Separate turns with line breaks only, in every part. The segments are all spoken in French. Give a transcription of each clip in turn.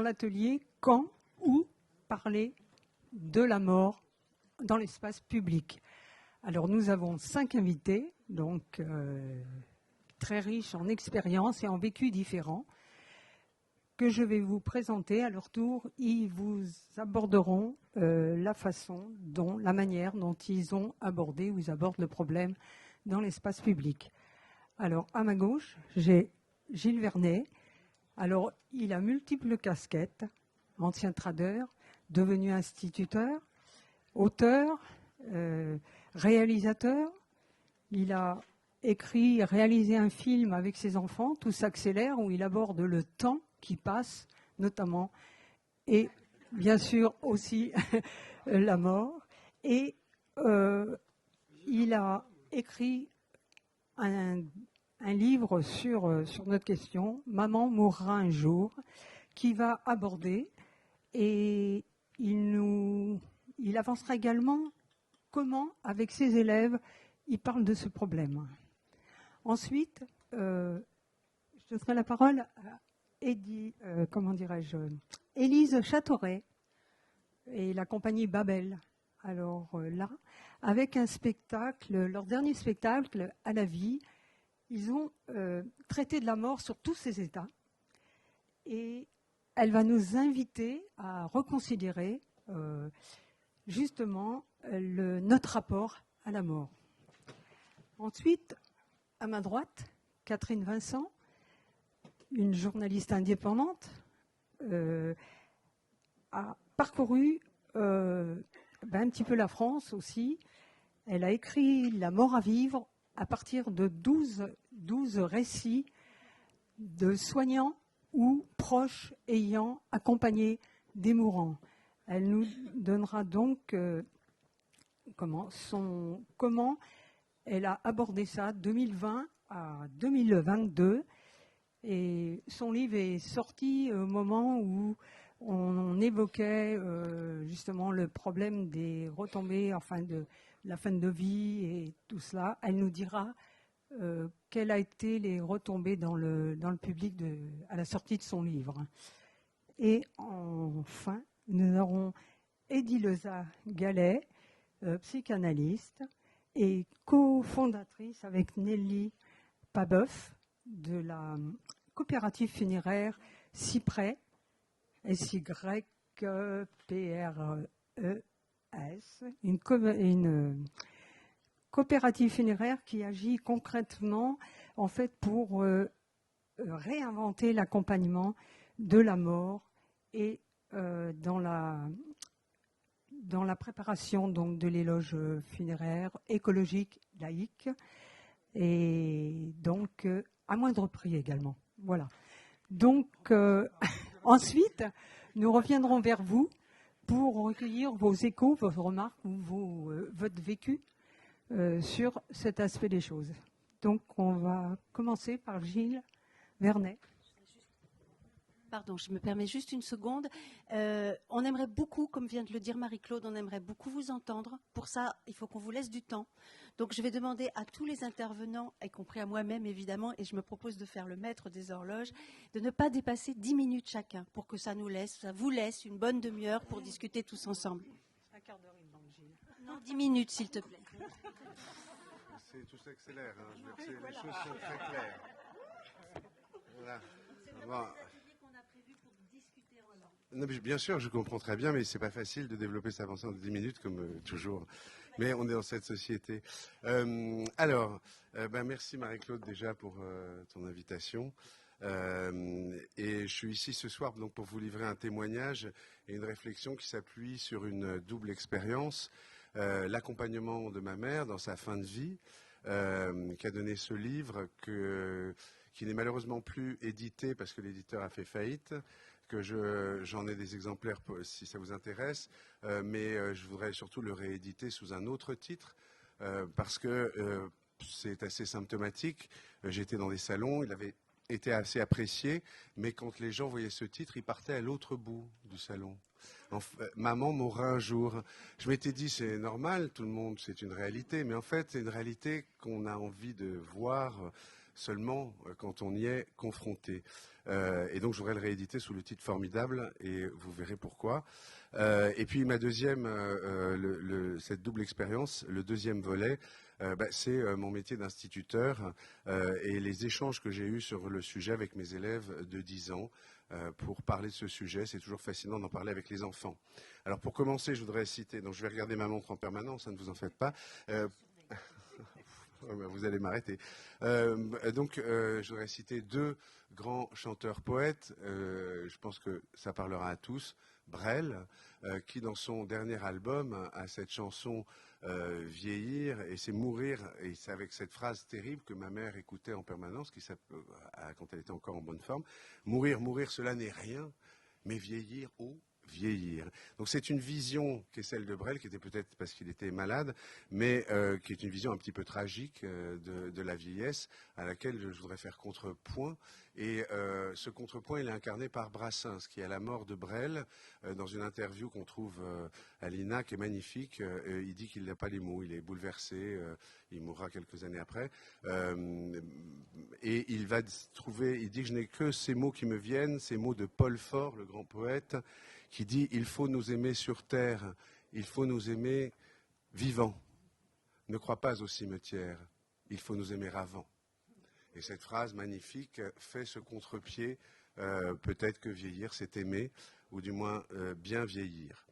Atelier quand ou parler de la mort dans l'espace public. Alors nous avons 5 invités, donc très riches en expérience et en vécus différents, que je vais vous présenter. À leur tour, ils vous aborderont la manière dont ils ont abordé ou ils abordent le problème dans l'espace public. Alors à ma gauche, j'ai Gilles Vernet. Alors, il a multiples casquettes, ancien trader, devenu instituteur, auteur, réalisateur. Il a écrit et réalisé un film avec ses enfants, Tout s'accélère, où il aborde le temps qui passe, notamment, et bien sûr aussi la mort. Et il a écrit un livre sur notre question, Maman mourra un jour, qui va aborder, et il avancera également comment, avec ses élèves, il parle de ce problème. Ensuite, je donnerai la parole à Élise Châteauret et la compagnie Babel. Alors là, avec un spectacle, leur dernier spectacle, À la vie, ils ont traité de la mort sur tous ses états, et elle va nous inviter à reconsidérer justement notre rapport à la mort. Ensuite, à ma droite, Catherine Vincent, une journaliste indépendante, a parcouru un petit peu la France aussi. Elle a écrit La mort à vivre à partir de 12 récits de soignants ou proches ayant accompagné des mourants. Elle nous donnera donc comment elle a abordé ça 2020 à 2022. Et son livre est sorti au moment où on évoquait justement le problème des retombées, enfin de la fin de vie et tout cela. Elle nous dira quelles a été les retombées dans le public à la sortie de son livre. Et enfin, nous aurons Edileuza Gallet, psychanalyste et cofondatrice avec Nelly Pabeuf de la coopérative funéraire Cyprès, S-Y-P-R-E-S, une coopérative funéraire qui agit concrètement en fait pour réinventer l'accompagnement de la mort et dans la préparation donc de l'éloge funéraire écologique, laïque, et donc à moindre prix également. Voilà. Donc ensuite, nous reviendrons vers vous pour recueillir vos échos, vos remarques ou votre vécu sur cet aspect des choses. Donc on va commencer par Gilles Vernet.
Pardon, je me permets juste une seconde. On aimerait beaucoup, comme vient de le dire Marie-Claude, on aimerait beaucoup vous entendre. Pour ça, il faut qu'on vous laisse du temps. Donc, je vais demander à tous les intervenants, y compris à moi-même évidemment, et je me propose de faire le maître des horloges, de ne pas dépasser 10 minutes chacun, pour que ça vous laisse une bonne demi-heure pour discuter tous ensemble.
Un quart d'heure, il manque, Gilles.
Non, 10 minutes, s'il te plaît.
C'est tout s'accélère. Hein. Je veux dire, les choses sont très claires. Voilà. Bon. Non, mais bien sûr, je comprends très bien, mais c'est pas facile de développer sa pensée en 10 minutes, comme toujours. Mais on est dans cette société. Merci Marie-Claude déjà pour ton invitation. Et je suis ici ce soir donc pour vous livrer un témoignage et une réflexion qui s'appuie sur une double expérience. L'accompagnement de ma mère dans sa fin de vie, qui a donné ce livre qui n'est malheureusement plus édité parce que l'éditeur a fait faillite, que j'en ai des exemplaires si ça vous intéresse, mais je voudrais surtout le rééditer sous un autre titre, parce que c'est assez symptomatique. J'étais dans des salons, il avait été assez apprécié, mais quand les gens voyaient ce titre, ils partaient à l'autre bout du salon. Maman mourra un jour. Je m'étais dit, c'est normal, tout le monde, c'est une réalité, mais en fait, c'est une réalité qu'on a envie de voir seulement quand on y est confronté. Et donc, je voudrais le rééditer sous le titre formidable, et vous verrez pourquoi. Et puis, ma deuxième, cette double expérience, le deuxième volet, c'est mon métier d'instituteur et les échanges que j'ai eus sur le sujet avec mes élèves de 10 ans pour parler de ce sujet. C'est toujours fascinant d'en parler avec les enfants. Alors pour commencer, je voudrais citer, donc je vais regarder ma montre en permanence, ne vous en faites pas. Vous allez m'arrêter. Je voudrais citer deux grands chanteurs-poètes. Je pense que ça parlera à tous. Brel, qui dans son dernier album a cette chanson Vieillir, et c'est mourir, et c'est avec cette phrase terrible que ma mère écoutait en permanence, quand elle était encore en bonne forme. Mourir, mourir, cela n'est rien, mais vieillir, oh, vieillir. Donc c'est une vision qui est celle de Brel, qui était peut-être parce qu'il était malade, mais qui est une vision un petit peu tragique de la vieillesse, à laquelle je voudrais faire contrepoint. Et ce contrepoint, il est incarné par Brassens, qui à la mort de Brel, dans une interview qu'on trouve à l'INA, qui est magnifique, il dit qu'il n'a pas les mots, il est bouleversé, il mourra quelques années après, et il va trouver, il dit que je n'ai que ces mots qui me viennent, ces mots de Paul Fort, le grand poète, qui dit « Il faut nous aimer sur terre, il faut nous aimer vivants. Ne crois pas au cimetière, il faut nous aimer avant. » Et cette phrase magnifique fait ce contre-pied, peut-être que vieillir, c'est aimer, ou du moins bien vieillir.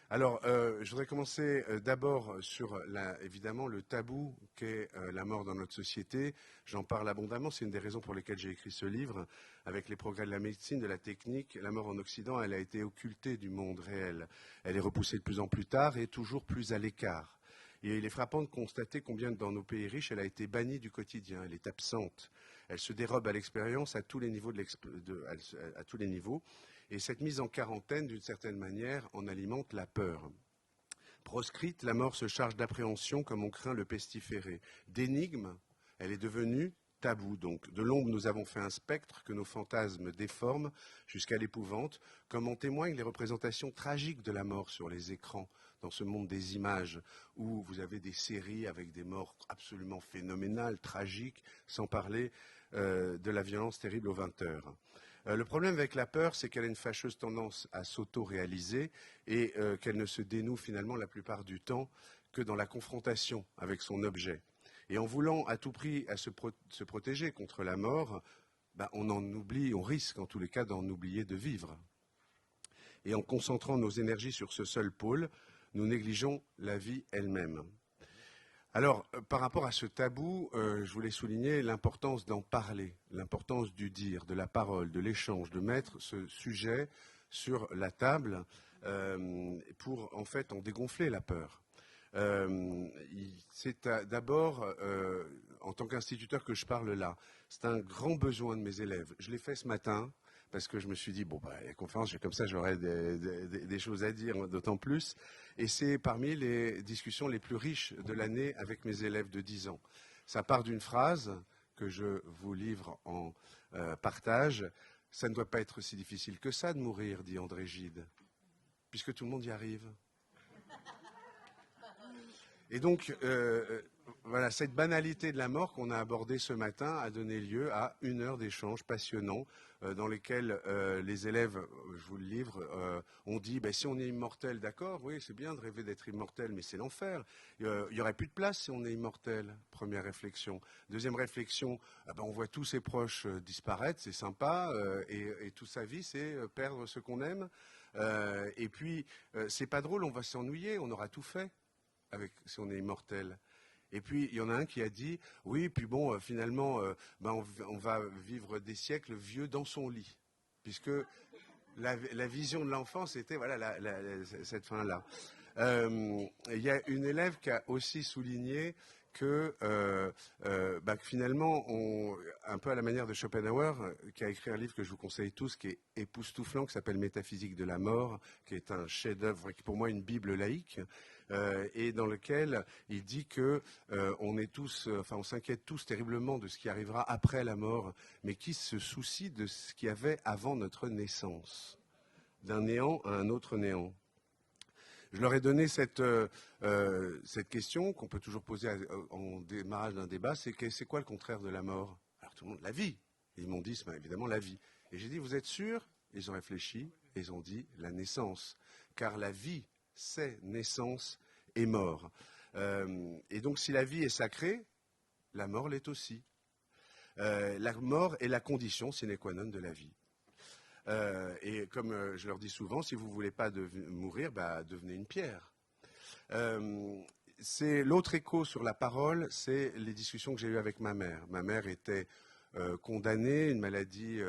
Alors, je voudrais commencer d'abord sur, évidemment, le tabou qu'est la mort dans notre société. J'en parle abondamment, c'est une des raisons pour lesquelles j'ai écrit ce livre. Avec les progrès de la médecine, de la technique, la mort en Occident, elle a été occultée du monde réel. Elle est repoussée de plus en plus tard et toujours plus à l'écart. Et il est frappant de constater combien dans nos pays riches, elle a été bannie du quotidien, elle est absente. Elle se dérobe à l'expérience à tous les niveaux. À tous les niveaux. Et cette mise en quarantaine, d'une certaine manière, en alimente la peur. Proscrite, la mort se charge d'appréhension comme on craint le pestiféré. D'énigme, elle est devenue tabou. Donc, de l'ombre, nous avons fait un spectre que nos fantasmes déforment jusqu'à l'épouvante, comme en témoignent les représentations tragiques de la mort sur les écrans, dans ce monde des images, où vous avez des séries avec des morts absolument phénoménales, tragiques, sans parler de la violence terrible aux 20 heures. Le problème avec la peur, c'est qu'elle a une fâcheuse tendance à s'auto-réaliser et qu'elle ne se dénoue finalement la plupart du temps que dans la confrontation avec son objet. Et en voulant à tout prix se protéger contre la mort, on en oublie, on risque en tous les cas d'en oublier de vivre. Et en concentrant nos énergies sur ce seul pôle, nous négligeons la vie elle-même. Alors, par rapport à ce tabou, je voulais souligner l'importance d'en parler, l'importance du dire, de la parole, de l'échange, de mettre ce sujet sur la table pour, en fait, en dégonfler la peur. C'est d'abord, en tant qu'instituteur que je parle là, c'est un grand besoin de mes élèves. Je l'ai fait ce matin, parce que je me suis dit, la conférence, comme ça, j'aurai des choses à dire, d'autant plus. Et c'est parmi les discussions les plus riches de l'année avec mes élèves de 10 ans. Ça part d'une phrase que je vous livre en partage. Ça ne doit pas être si difficile que ça de mourir, dit André Gide, puisque tout le monde y arrive. Et donc, voilà, cette banalité de la mort qu'on a abordée ce matin a donné lieu à 1 heure d'échanges passionnants dans lesquels les élèves, je vous le livre, ont dit si on est immortel, d'accord, oui, c'est bien de rêver d'être immortel, mais c'est l'enfer. Il n'y aurait plus de place si on est immortel. Première réflexion. Deuxième réflexion, on voit tous ses proches disparaître, c'est sympa, et toute sa vie, c'est perdre ce qu'on aime. Et puis, c'est pas drôle, on va s'ennuyer, on aura tout fait si on est immortel. Et puis, il y en a un qui a dit, oui, puis bon, finalement, on va vivre des siècles vieux dans son lit. Puisque la vision de l'enfant, c'était voilà, cette fin-là. Il y a une élève qui a aussi souligné que finalement, un peu à la manière de Schopenhauer, qui a écrit un livre que je vous conseille tous, qui est époustouflant, qui s'appelle Métaphysique de la mort, qui est un chef-d'œuvre, qui est pour moi une Bible laïque, et dans lequel il dit que on s'inquiète tous terriblement de ce qui arrivera après la mort, mais qui se soucie de ce qu'il y avait avant notre naissance, d'un néant à un autre néant. Je leur ai donné cette question qu'on peut toujours poser en démarrage d'un débat, c'est quoi le contraire de la mort? Alors tout le monde, la vie. Et ils m'ont dit, c'est évidemment la vie. Et j'ai dit, vous êtes sûrs? Ils ont réfléchi et ils ont dit, la naissance. Car la vie, c'est naissance et mort. Et donc si la vie est sacrée, la mort l'est aussi. La mort est la condition sine qua non de la vie. Et comme je leur dis souvent, si vous ne voulez pas mourir, devenez une pierre. C'est l'autre écho sur la parole, c'est les discussions que j'ai eues avec ma mère. Ma mère était condamnée, une maladie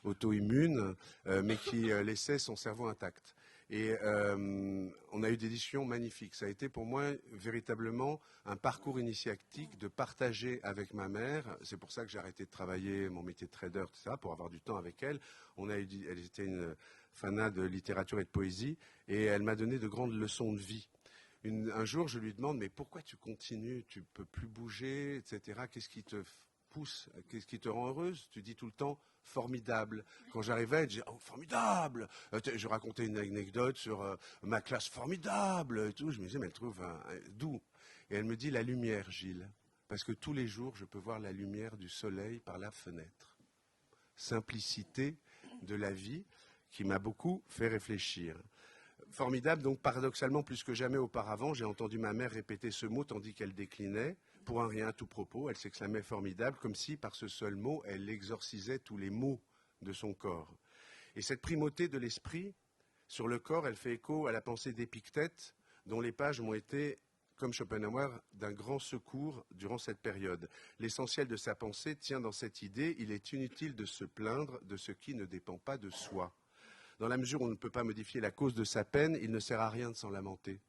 auto-immune, mais qui laissait son cerveau intact. Et on a eu des discussions magnifiques. Ça a été pour moi véritablement un parcours initiatique de partager avec ma mère. C'est pour ça que j'ai arrêté de travailler mon métier de trader, etc., pour avoir du temps avec elle. Elle était une fanat de littérature et de poésie, et elle m'a donné de grandes leçons de vie. Un jour, je lui demande, mais pourquoi tu continues? Tu ne peux plus bouger, etc. Qu'est-ce qui te pousse? Qu'est-ce qui te rend heureuse? Tu dis tout le temps formidable. Quand j'arrivais, elle disait oh, formidable. Je racontais une anecdote sur ma classe formidable et tout. Je me disais mais elle trouve d'où? Et elle me dit la lumière, Gilles, parce que tous les jours je peux voir la lumière du soleil par la fenêtre. Simplicité de la vie qui m'a beaucoup fait réfléchir. Formidable, donc paradoxalement, plus que jamais auparavant, j'ai entendu ma mère répéter ce mot tandis qu'elle déclinait. Pour un rien à tout propos, elle s'exclamait formidable, comme si par ce seul mot, elle exorcisait tous les maux de son corps. Et cette primauté de l'esprit sur le corps, elle fait écho à la pensée d'Épictète, dont les pages m'ont été, comme Schopenhauer, d'un grand secours durant cette période. L'essentiel de sa pensée tient dans cette idée, il est inutile de se plaindre de ce qui ne dépend pas de soi. Dans la mesure où on ne peut pas modifier la cause de sa peine, il ne sert à rien de s'en lamenter.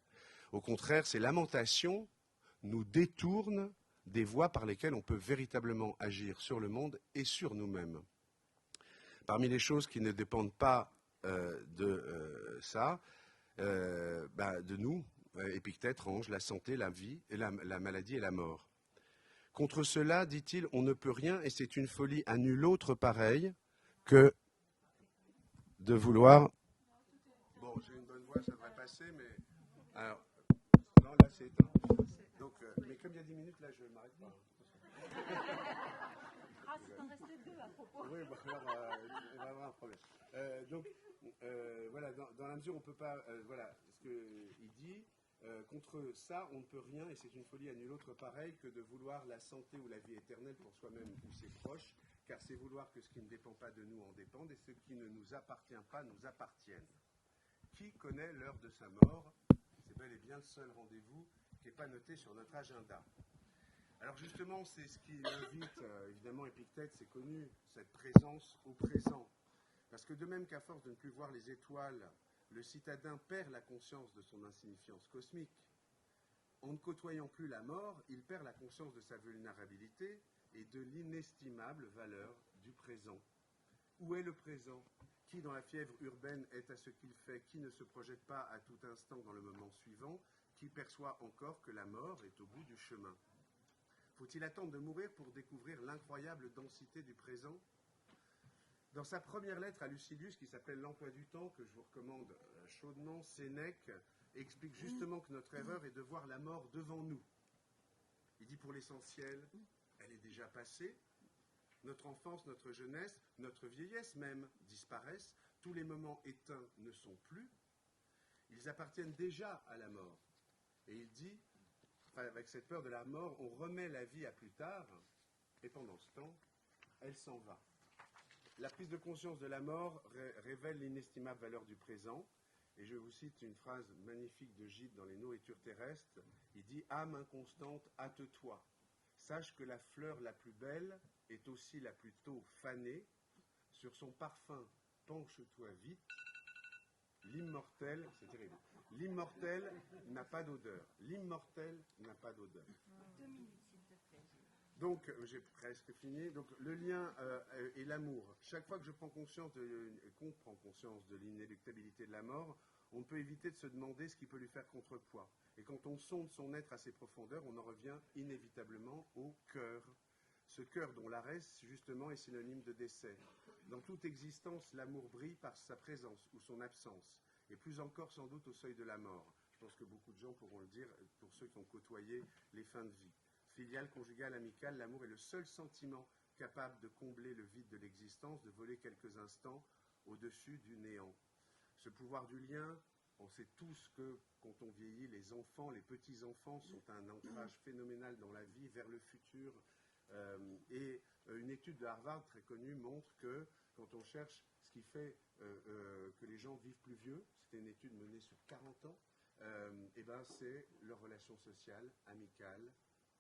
Au contraire, ces lamentations nous détournent des voies par lesquelles on peut véritablement agir sur le monde et sur nous-mêmes. Parmi les choses qui ne dépendent pas de nous, Épictète range la santé, la vie, et la maladie et la mort. Contre cela, dit-il, on ne peut rien et c'est une folie à nul autre pareille que de vouloir... Bon, j'ai une bonne voix, ça devrait passer, mais... Alors, non, là, c'est éteint. Donc, mais comme il y a 10 minutes, là, je ne m'arrête pas.
Ah, c'est en restait 2 à propos.
Oui, bon, alors, on va avoir un problème. Voilà, dans la mesure où on ne peut pas... voilà, ce qu'il dit, contre ça, on ne peut rien, et c'est une folie à nul autre pareil que de vouloir la santé ou la vie éternelle pour soi-même ou ses proches, car c'est vouloir que ce qui ne dépend pas de nous en dépende, et ce qui ne nous appartient pas nous appartienne. Qui connaît l'heure de sa mort? C'est bel et bien le seul rendez-vous qui n'est pas noté sur notre agenda. Alors justement, c'est ce qui invite, évidemment, Épictète, c'est connu, cette présence au présent. Parce que de même qu'à force de ne plus voir les étoiles, le citadin perd la conscience de son insignifiance cosmique, en ne côtoyant plus la mort, il perd la conscience de sa vulnérabilité et de l'inestimable valeur du présent. Où est le présent? Qui, dans la fièvre urbaine, est à ce qu'il fait? Qui ne se projette pas à tout instant dans le moment suivant? Qui perçoit encore que la mort est au bout du chemin? Faut-il attendre de mourir pour découvrir l'incroyable densité du présent? Dans sa première lettre à Lucilius, qui s'appelle L'emploi du temps, que je vous recommande chaudement, Sénèque explique justement que notre erreur est de voir la mort devant nous. Il dit pour l'essentiel, elle est déjà passée. Notre enfance, notre jeunesse, notre vieillesse même disparaissent. Tous les moments éteints ne sont plus. Ils appartiennent déjà à la mort. Et il dit, avec cette peur de la mort, on remet la vie à plus tard, et pendant ce temps, elle s'en va. La prise de conscience de la mort révèle l'inestimable valeur du présent, Et je vous cite une phrase magnifique de Gide dans Les Nourritures terrestres. Il dit « Âme inconstante, hâte-toi. Sache que la fleur la plus belle est aussi la plus tôt fanée. Sur son parfum, penche-toi vite. L'immortel, c'est terrible, l'immortel n'a pas d'odeur. L'immortel n'a pas d'odeur.
2 minutes, s'il te plaît.
Donc, j'ai presque fini. Donc, le lien et l'amour. Chaque fois que qu'on prend conscience de l'inéluctabilité de la mort, on peut éviter de se demander ce qui peut lui faire contrepoids. Et quand on sonde son être à ses profondeurs, on en revient inévitablement au cœur. Ce cœur dont l'arrêt, justement, est synonyme de décès. Dans toute existence, l'amour brille par sa présence ou son absence, et plus encore sans doute au seuil de la mort. Je pense que beaucoup de gens pourront le dire pour ceux qui ont côtoyé les fins de vie. Filial, conjugal, amical, l'amour est le seul sentiment capable de combler le vide de l'existence, de voler quelques instants au-dessus du néant. Ce pouvoir du lien, on sait tous que quand on vieillit, les enfants, les petits-enfants sont un ancrage phénoménal dans la vie, vers le futur. Et une étude de Harvard très connue montre que quand on cherche ce qui fait que les gens vivent plus vieux, c'était une étude menée sur 40 ans, et ben c'est leur relation sociale, amicale,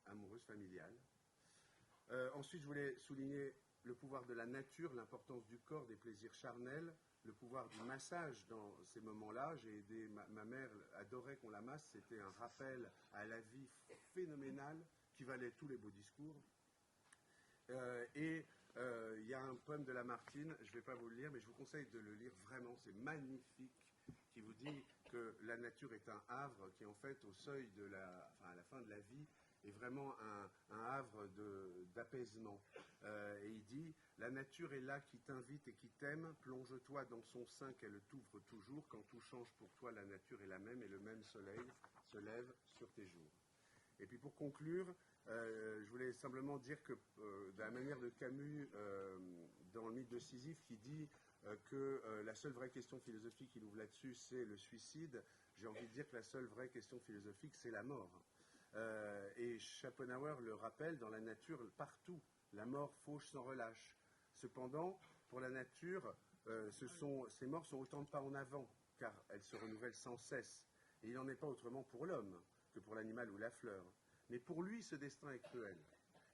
amoureuse, familiale. Ensuite, je voulais souligner le pouvoir de la nature, l'importance du corps, des plaisirs charnels, le pouvoir du massage dans ces moments-là. J'ai aidé, ma mère adorait qu'on la masse, c'était un rappel à la vie phénoménal qui valait tous les beaux discours. Il y a un poème de Lamartine, je ne vais pas vous le lire, mais je vous conseille de le lire vraiment, c'est magnifique, qui vous dit que la nature est un havre qui, en fait, au seuil de à la fin de la vie, est vraiment un havre d'apaisement. Et il dit « La nature est là qui t'invite et qui t'aime, plonge-toi dans son sein qu'elle t'ouvre toujours, quand tout change pour toi, la nature est la même et le même soleil se lève sur tes jours. » Et puis pour conclure, je voulais simplement dire que, de la manière de Camus, dans le mythe de Sisyphe, qui dit que la seule vraie question philosophique qu'il ouvre là-dessus, c'est le suicide, j'ai envie de dire que la seule vraie question philosophique, c'est la mort. Et Schopenhauer le rappelle, dans la nature, partout, la mort fauche sans relâche. Cependant, pour la nature, ces morts sont autant de pas en avant, car elles se renouvellent sans cesse. Et il n'en est pas autrement pour l'homme que pour l'animal ou la fleur. Mais pour lui, ce destin est cruel.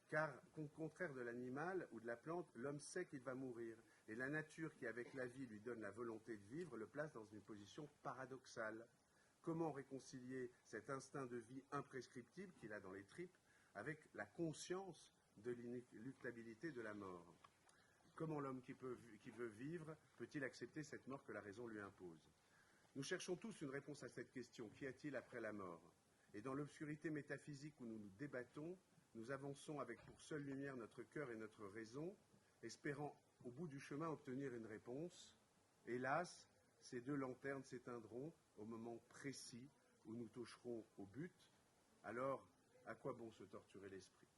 Car, au contraire de l'animal ou de la plante, l'homme sait qu'il va mourir. Et la nature, qui avec la vie lui donne la volonté de vivre, le place dans une position paradoxale. Comment réconcilier cet instinct de vie imprescriptible qu'il a dans les tripes avec la conscience de l'inéluctabilité de la mort? Comment l'homme qui veut vivre peut-il accepter cette mort que la raison lui impose? Nous cherchons tous une réponse à cette question. Qu'y a-t-il après la mort? Et dans l'obscurité métaphysique où nous nous débattons, nous avançons avec pour seule lumière notre cœur et notre raison, espérant au bout du chemin obtenir une réponse. Hélas, ces deux lanternes s'éteindront au moment précis où nous toucherons au but. Alors, à quoi bon se torturer l'esprit?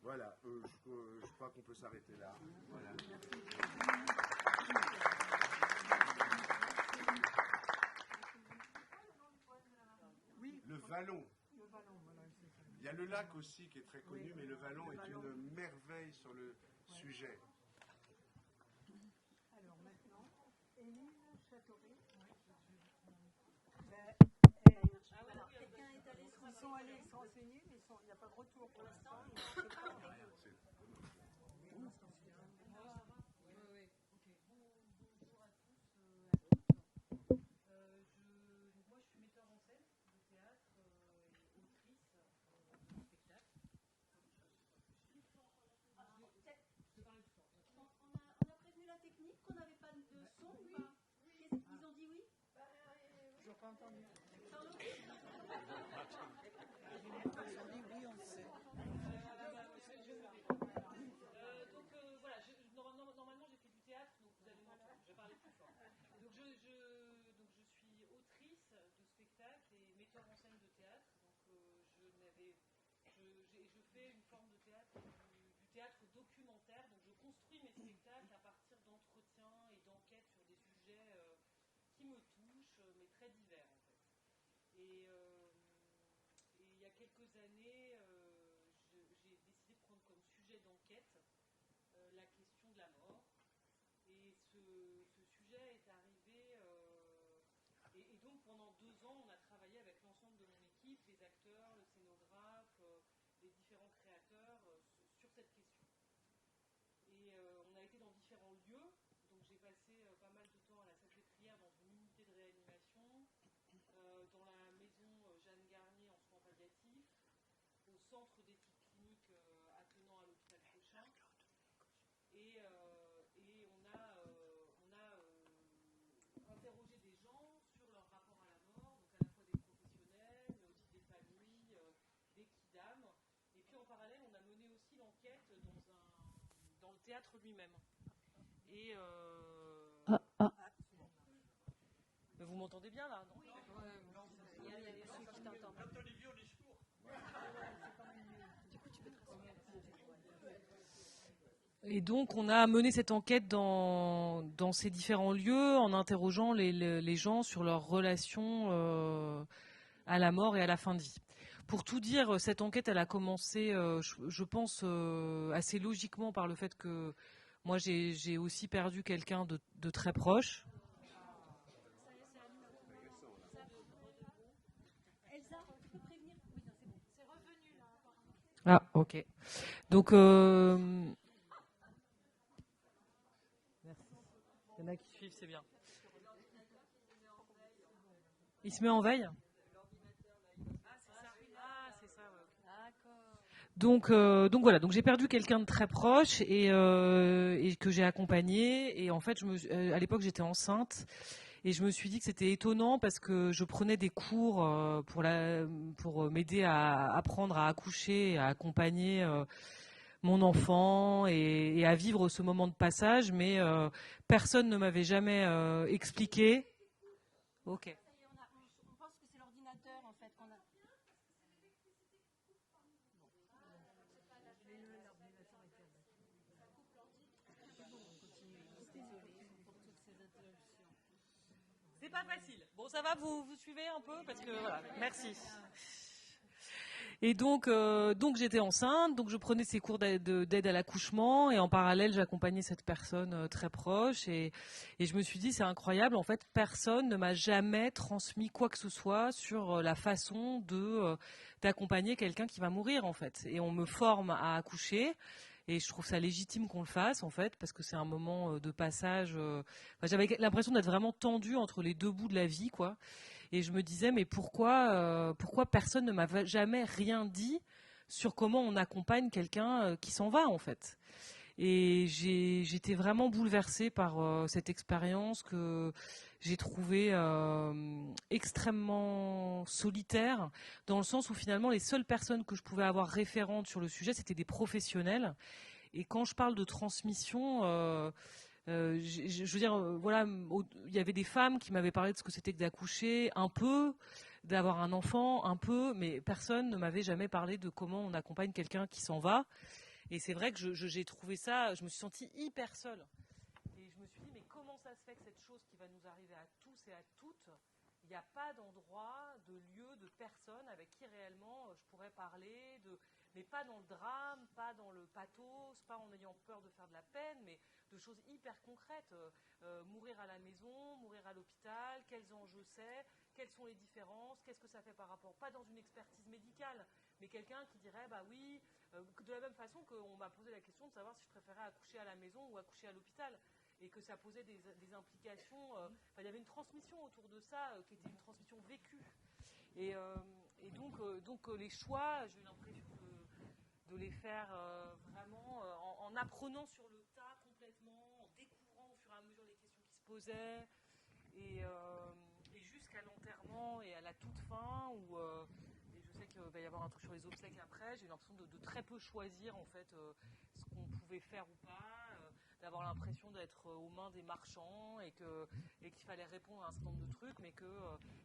Voilà, je crois qu'on peut s'arrêter là. Voilà.
Oui.
Le Vallon.
Le Vallon, voilà, c'est ça.
Il y a le lac aussi qui est très connu,
Oui,
mais le Vallon est
Vallon.
une merveille sur le sujet.
Alors maintenant, Émile Châteauret.
Quelqu'un est allé se
Ils sont allés se renseigner, mais il n'y a pas de retour pour l'instant.
Bonjour à tous. Moi, je suis metteur en scène de théâtre et autrice de spectacle.
On a prévenu la technique qu'on n'avait pas de son ou pas? Ils ont dit oui?
Je n'ai pas entendu.
Charlotte?
Ils ont dit oui, on sait.
Donc voilà, normalement j'ai fait du théâtre, donc vous allez m'entendre, je vais parler plus fort. Donc je suis autrice de spectacle et metteur en scène de théâtre. Donc je fais une forme de théâtre, du théâtre documentaire. Donc je construis mes spectacles à partir d'entretiens et d'enquêtes sur des sujets qui me touchent, mais très divers en fait. Et il y a quelques années, j'ai décidé de prendre comme sujet d'enquête la question de la mort. Et ce sujet est arrivé acteurs, le scénographe, les différents créateurs sur cette question. Et on a été dans différents lieux, donc j'ai passé pas mal de temps à la salle de prière dans une unité de réanimation, dans la maison Jeanne Garnier en soins palliatifs, au centre d'éthique clinique attenant à l'hôpital Cochin. Et on a interrogé des gens sur leur rapport à la mort, donc à la fois des professionnels, mais aussi des familles, des kidam. Et puis en parallèle, on a mené aussi l'enquête dans le théâtre lui-même. Et vous m'entendez bien là, non?
Il y a des ceux qui t'entendent.
Et donc, on a mené cette enquête dans ces différents lieux en interrogeant les gens sur leur relation à la mort et à la fin de vie. Pour tout dire, cette enquête, elle a commencé, je pense, assez logiquement par le fait que moi, j'ai aussi perdu quelqu'un de très proche. Ah, ok. Donc, merci. Il y en a qui suivent, c'est bien. Il se met en veille? C'est ça, ouais. Donc voilà, donc j'ai perdu quelqu'un de très proche et que j'ai accompagné. Et en fait, à l'époque, j'étais enceinte. Et je me suis dit que c'était étonnant parce que je prenais des cours pour m'aider à apprendre à accoucher, à accompagner mon enfant et à vivre ce moment de passage, mais personne ne m'avait jamais expliqué. Ok.
On pense que c'est l'ordinateur en fait qu'on a.
C'est pas facile. Bon, ça va, vous suivez un peu parce que voilà. Merci. Et donc j'étais enceinte, donc je prenais ces cours d'aide à l'accouchement et en parallèle j'accompagnais cette personne très proche et je me suis dit c'est incroyable, en fait personne ne m'a jamais transmis quoi que ce soit sur la façon d'accompagner quelqu'un qui va mourir en fait. Et on me forme à accoucher. Et je trouve ça légitime qu'on le fasse en fait parce que c'est un moment de passage. Enfin, j'avais l'impression d'être vraiment tendue entre les deux bouts de la vie, quoi. Et je me disais mais pourquoi personne ne m'a jamais rien dit sur comment on accompagne quelqu'un qui s'en va en fait. Et j'étais vraiment bouleversée par cette expérience que j'ai trouvée extrêmement solitaire, dans le sens où finalement les seules personnes que je pouvais avoir référentes sur le sujet, c'était des professionnels. Et quand je parle de transmission, je veux dire, voilà, il y avait des femmes qui m'avaient parlé de ce que c'était que d'accoucher, un peu, d'avoir un enfant, un peu, mais personne ne m'avait jamais parlé de comment on accompagne quelqu'un qui s'en va. Et c'est vrai que j'ai trouvé ça, je me suis sentie hyper seule. Et je me suis dit, mais comment ça se fait que cette chose qui va nous arriver à tous et à toutes, il n'y a pas d'endroit, de lieu, de personne avec qui réellement je pourrais parler, mais pas dans le drame, pas dans le pathos, pas en ayant peur de faire de la peine, mais de choses hyper concrètes. Mourir à la maison, mourir à l'hôpital, quels enjeux c'est, quelles sont les différences, qu'est-ce que ça fait par rapport, pas dans une expertise médicale, mais quelqu'un qui dirait, bah oui, de la même façon qu'on m'a posé la question de savoir si je préférais accoucher à la maison ou accoucher à l'hôpital. Et que ça posait des implications. Il y avait une transmission autour de ça qui était une transmission vécue. Et donc les choix, j'ai eu l'impression de les faire vraiment en apprenant sur le tas complètement, en découvrant au fur et à mesure les questions qui se posaient, et jusqu'à l'enterrement et à la toute fin où et je sais qu'il va y avoir un truc sur les obsèques après. J'ai eu l'impression de très peu choisir en fait ce qu'on pouvait faire ou pas. D'avoir l'impression d'être aux mains des marchands et qu'il fallait répondre à un certain nombre de trucs, mais qu'il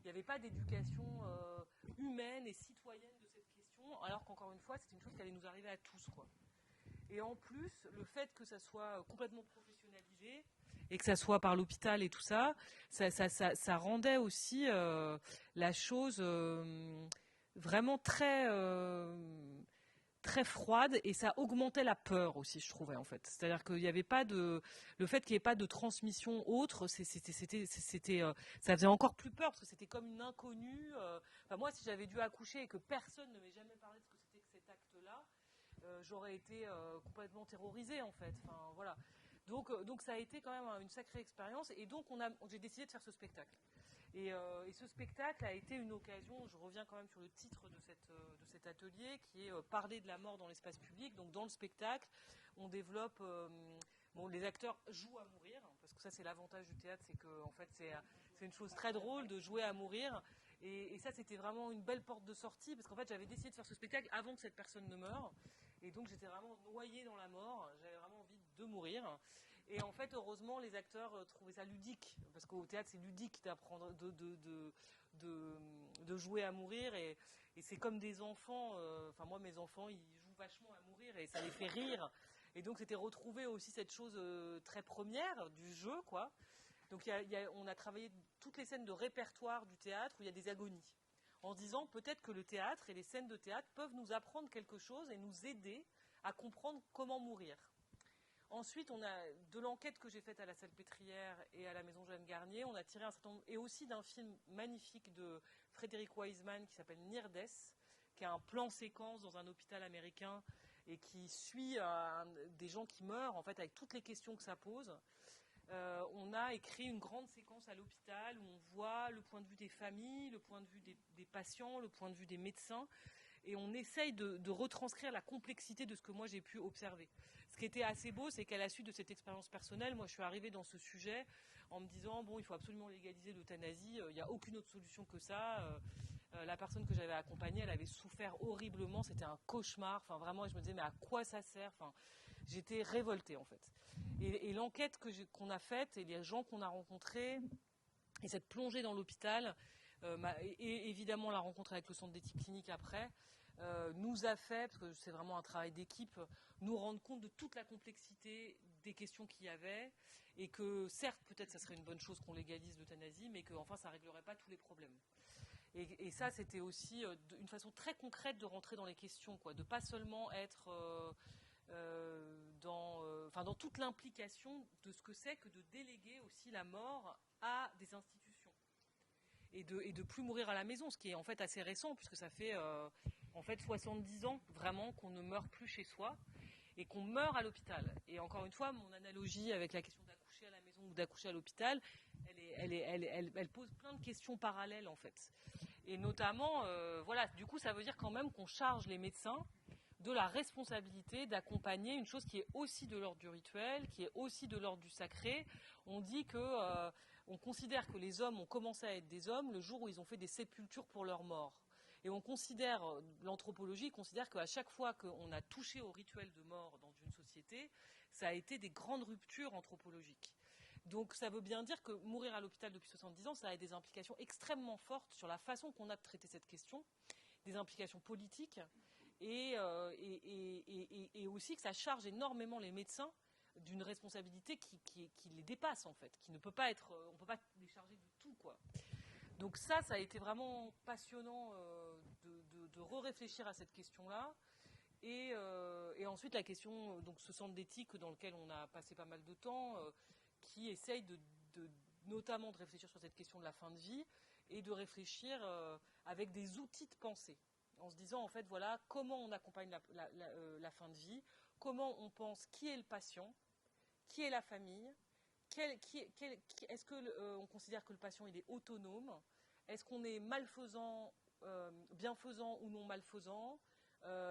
n'y avait pas d'éducation humaine et citoyenne de cette question, alors qu'encore une fois, c'est une chose qui allait nous arriver à tous, quoi. Et en plus, le fait que ça soit complètement professionnalisé et que ça soit par l'hôpital et tout ça, ça rendait aussi la chose vraiment très très froide et ça augmentait la peur aussi, je trouvais en fait. C'est-à-dire qu'il n'y avait pas de, le fait qu'il n'y ait pas de transmission autre, ça faisait encore plus peur parce que c'était comme une inconnue. Enfin, moi, si j'avais dû accoucher et que personne ne m'ait jamais parlé de ce que c'était que cet acte-là, j'aurais été complètement terrorisée en fait. Enfin, voilà. Donc ça a été quand même une sacrée expérience et donc j'ai décidé de faire ce spectacle. Et ce spectacle a été une occasion, je reviens quand même sur le titre de cet atelier, qui est Parler de la mort dans l'espace public. Donc dans le spectacle, on développe, les acteurs jouent à mourir, parce que ça c'est l'avantage du théâtre, c'est que en fait c'est une chose très drôle de jouer à mourir. Et ça c'était vraiment une belle porte de sortie, parce qu'en fait j'avais décidé de faire ce spectacle avant que cette personne ne meure. Et donc j'étais vraiment noyée dans la mort, j'avais vraiment envie de mourir. Et en fait, heureusement, les acteurs trouvaient ça ludique, parce qu'au théâtre, c'est ludique d'apprendre, de jouer à mourir, et c'est comme des enfants. Enfin, moi, mes enfants, ils jouent vachement à mourir, et ça les fait rire. Et donc, c'était retrouver aussi cette chose très première du jeu, quoi. Donc, on a travaillé toutes les scènes de répertoire du théâtre où il y a des agonies, en se disant peut-être que le théâtre et les scènes de théâtre peuvent nous apprendre quelque chose et nous aider à comprendre comment mourir. Ensuite, on a de l'enquête que j'ai faite à la Salpêtrière et à la Maison Jeanne Garnier, on a tiré un certain nombre, et aussi d'un film magnifique de Frédéric Wiseman qui s'appelle Near Death, qui a un plan séquence dans un hôpital américain et qui suit des gens qui meurent, en fait, avec toutes les questions que ça pose. On a écrit une grande séquence à l'hôpital où on voit le point de vue des familles, le point de vue des patients, le point de vue des médecins, et on essaye de retranscrire la complexité de ce que moi j'ai pu observer. Ce qui était assez beau, c'est qu'à la suite de cette expérience personnelle, moi je suis arrivée dans ce sujet en me disant bon, il faut absolument légaliser l'euthanasie, il n'y a aucune autre solution que ça. La personne que j'avais accompagnée, elle avait souffert horriblement, c'était un cauchemar, enfin vraiment, et je me disais mais à quoi ça sert, enfin, j'étais révoltée en fait. Et l'enquête qu'on a faite et les gens qu'on a rencontrés et cette plongée dans l'hôpital, et évidemment la rencontre avec le centre d'éthique clinique après, nous a fait, parce que c'est vraiment un travail d'équipe, nous rendre compte de toute la complexité des questions qu'il y avait, et que certes, peut-être ça serait une bonne chose qu'on légalise l'euthanasie, mais que enfin ça réglerait pas tous les problèmes. Et ça, c'était aussi une façon très concrète de rentrer dans les questions, quoi, de pas seulement être dans toute l'implication de ce que c'est que de déléguer aussi la mort à des institutions. Et de plus mourir à la maison, ce qui est en fait assez récent, puisque ça fait en fait 70 ans vraiment qu'on ne meurt plus chez soi et qu'on meurt à l'hôpital. Et encore une fois, mon analogie avec la question d'accoucher à la maison ou d'accoucher à l'hôpital, elle pose plein de questions parallèles en fait. Et notamment, voilà, du coup, ça veut dire quand même qu'on charge les médecins de la responsabilité d'accompagner une chose qui est aussi de l'ordre du rituel, qui est aussi de l'ordre du sacré. On dit que on considère que les hommes ont commencé à être des hommes le jour où ils ont fait des sépultures pour leurs morts. Et on considère, l'anthropologie considère qu'à chaque fois qu'on a touché au rituel de mort dans une société, ça a été des grandes ruptures anthropologiques. Donc ça veut bien dire que mourir à l'hôpital depuis 70 ans, ça a des implications extrêmement fortes sur la façon qu'on a de traiter cette question, des implications politiques, et aussi que ça charge énormément les médecins d'une responsabilité qui les dépasse en fait, qui ne peut pas être, on ne peut pas les charger du tout, quoi. Donc ça a été vraiment passionnant de re-réfléchir à cette question-là. Et ensuite la question, donc ce centre d'éthique dans lequel on a passé pas mal de temps, qui essaye notamment de réfléchir sur cette question de la fin de vie et de réfléchir avec des outils de pensée, en se disant en fait voilà comment on accompagne la fin de vie, comment on pense qui est le patient, qui est la famille, est-ce qu'on considère que le patient il est autonome, est-ce qu'on est malfaisant, bienfaisant ou non malfaisant,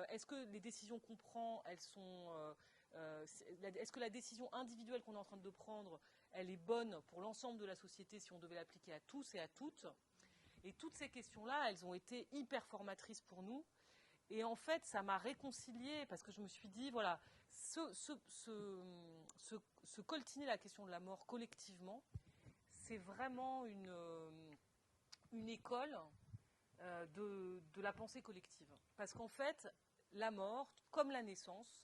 est-ce que les décisions qu'on prend, elles sont est-ce que la décision individuelle qu'on est en train de prendre, elle est bonne pour l'ensemble de la société si on devait l'appliquer à tous et à toutes. Et toutes ces questions-là, elles ont été hyper formatrices pour nous. Et en fait, ça m'a réconciliée parce que je me suis dit, voilà, se coltiner la question de la mort collectivement, c'est vraiment une école de la pensée collective. Parce qu'en fait, la mort, comme la naissance,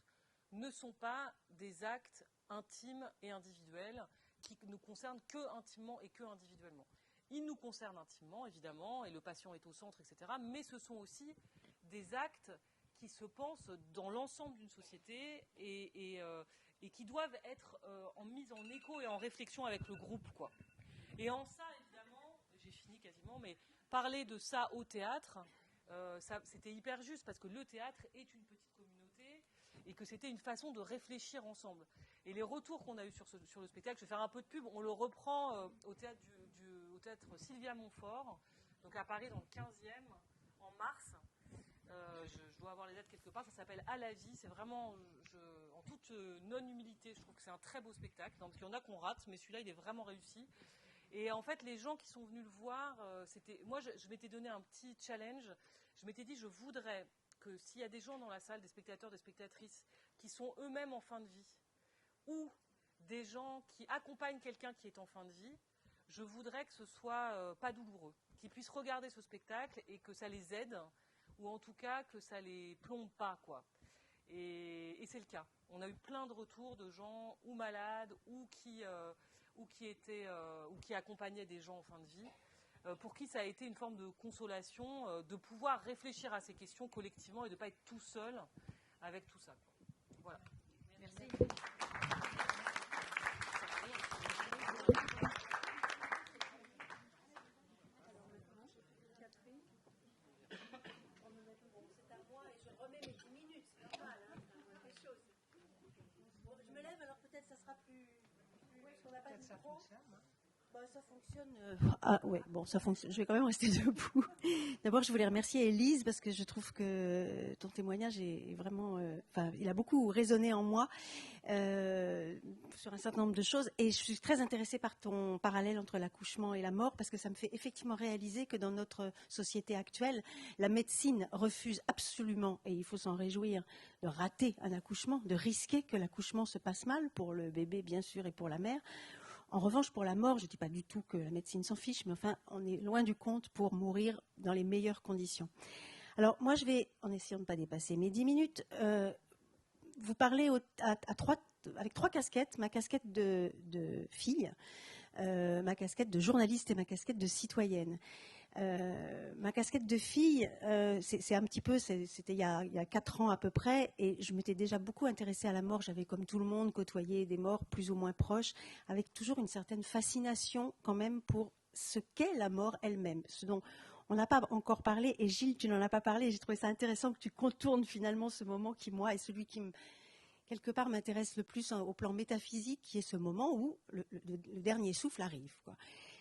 ne sont pas des actes intimes et individuels qui nous concernent que intimement et que individuellement. Ils nous concernent intimement, évidemment, et le patient est au centre, etc. Mais ce sont aussi des actes qui se pensent dans l'ensemble d'une société et qui doivent être mise en écho et en réflexion avec le groupe, quoi. Et en ça, évidemment, j'ai fini quasiment, mais parler de ça au théâtre, c'était hyper juste parce que le théâtre est une petite communauté et que c'était une façon de réfléchir ensemble. Et les retours qu'on a eus sur le spectacle, je vais faire un peu de pub, on le reprend au théâtre Sylvia Montfort, donc à Paris dans le 15e, en mars. Je dois avoir les dates quelque part, ça s'appelle À la vie, c'est vraiment, en toute non-humilité, je trouve que c'est un très beau spectacle, donc il y en a qu'on rate, mais celui-là il est vraiment réussi. Et en fait, les gens qui sont venus le voir, moi je m'étais donné un petit challenge, je m'étais dit je voudrais que s'il y a des gens dans la salle, des spectateurs, des spectatrices, qui sont eux-mêmes en fin de vie, ou des gens qui accompagnent quelqu'un qui est en fin de vie, je voudrais que ce soit pas douloureux, qu'ils puissent regarder ce spectacle et que ça les aide, ou en tout cas que ça les plombe pas, quoi. Et c'est le cas. On a eu plein de retours de gens ou malades ou qui accompagnaient des gens en fin de vie, pour qui ça a été une forme de consolation, de pouvoir réfléchir à ces questions collectivement et de ne pas être tout seul avec tout ça. Voilà. Merci.
Je me lève, alors peut-être ça sera plus parce qu'on n'a pas de micro. Bah, ça fonctionne. Ah ouais, bon, ça fonctionne. Je vais quand même rester debout. D'abord, je voulais remercier Élise parce que je trouve que ton témoignage est vraiment, il a beaucoup résonné en moi sur un certain nombre de choses. Et je suis très intéressée par ton parallèle entre l'accouchement et la mort parce que ça me fait effectivement réaliser que dans notre société actuelle, la médecine refuse absolument, et il faut s'en réjouir, de rater un accouchement, de risquer que l'accouchement se passe mal pour le bébé, bien sûr, et pour la mère. En revanche, pour la mort, je ne dis pas du tout que la médecine s'en fiche, mais enfin, on est loin du compte pour mourir dans les meilleures conditions. Alors, moi, je vais, en essayant de ne pas dépasser mes 10 minutes, vous parler avec trois casquettes, ma casquette de fille, ma casquette de journaliste et ma casquette de citoyenne. Ma casquette de fille, c'est un petit peu, c'était il y a 4 ans à peu près, et je m'étais déjà beaucoup intéressée à la mort. J'avais, comme tout le monde, côtoyé des morts plus ou moins proches, avec toujours une certaine fascination quand même pour ce qu'est la mort elle-même, ce dont on n'a pas encore parlé. Et Gilles, tu n'en as pas parlé, et j'ai trouvé ça intéressant que tu contournes finalement ce moment qui, moi, est celui qui quelque part m'intéresse le plus au plan métaphysique, qui est ce moment où le dernier souffle arrive, quoi,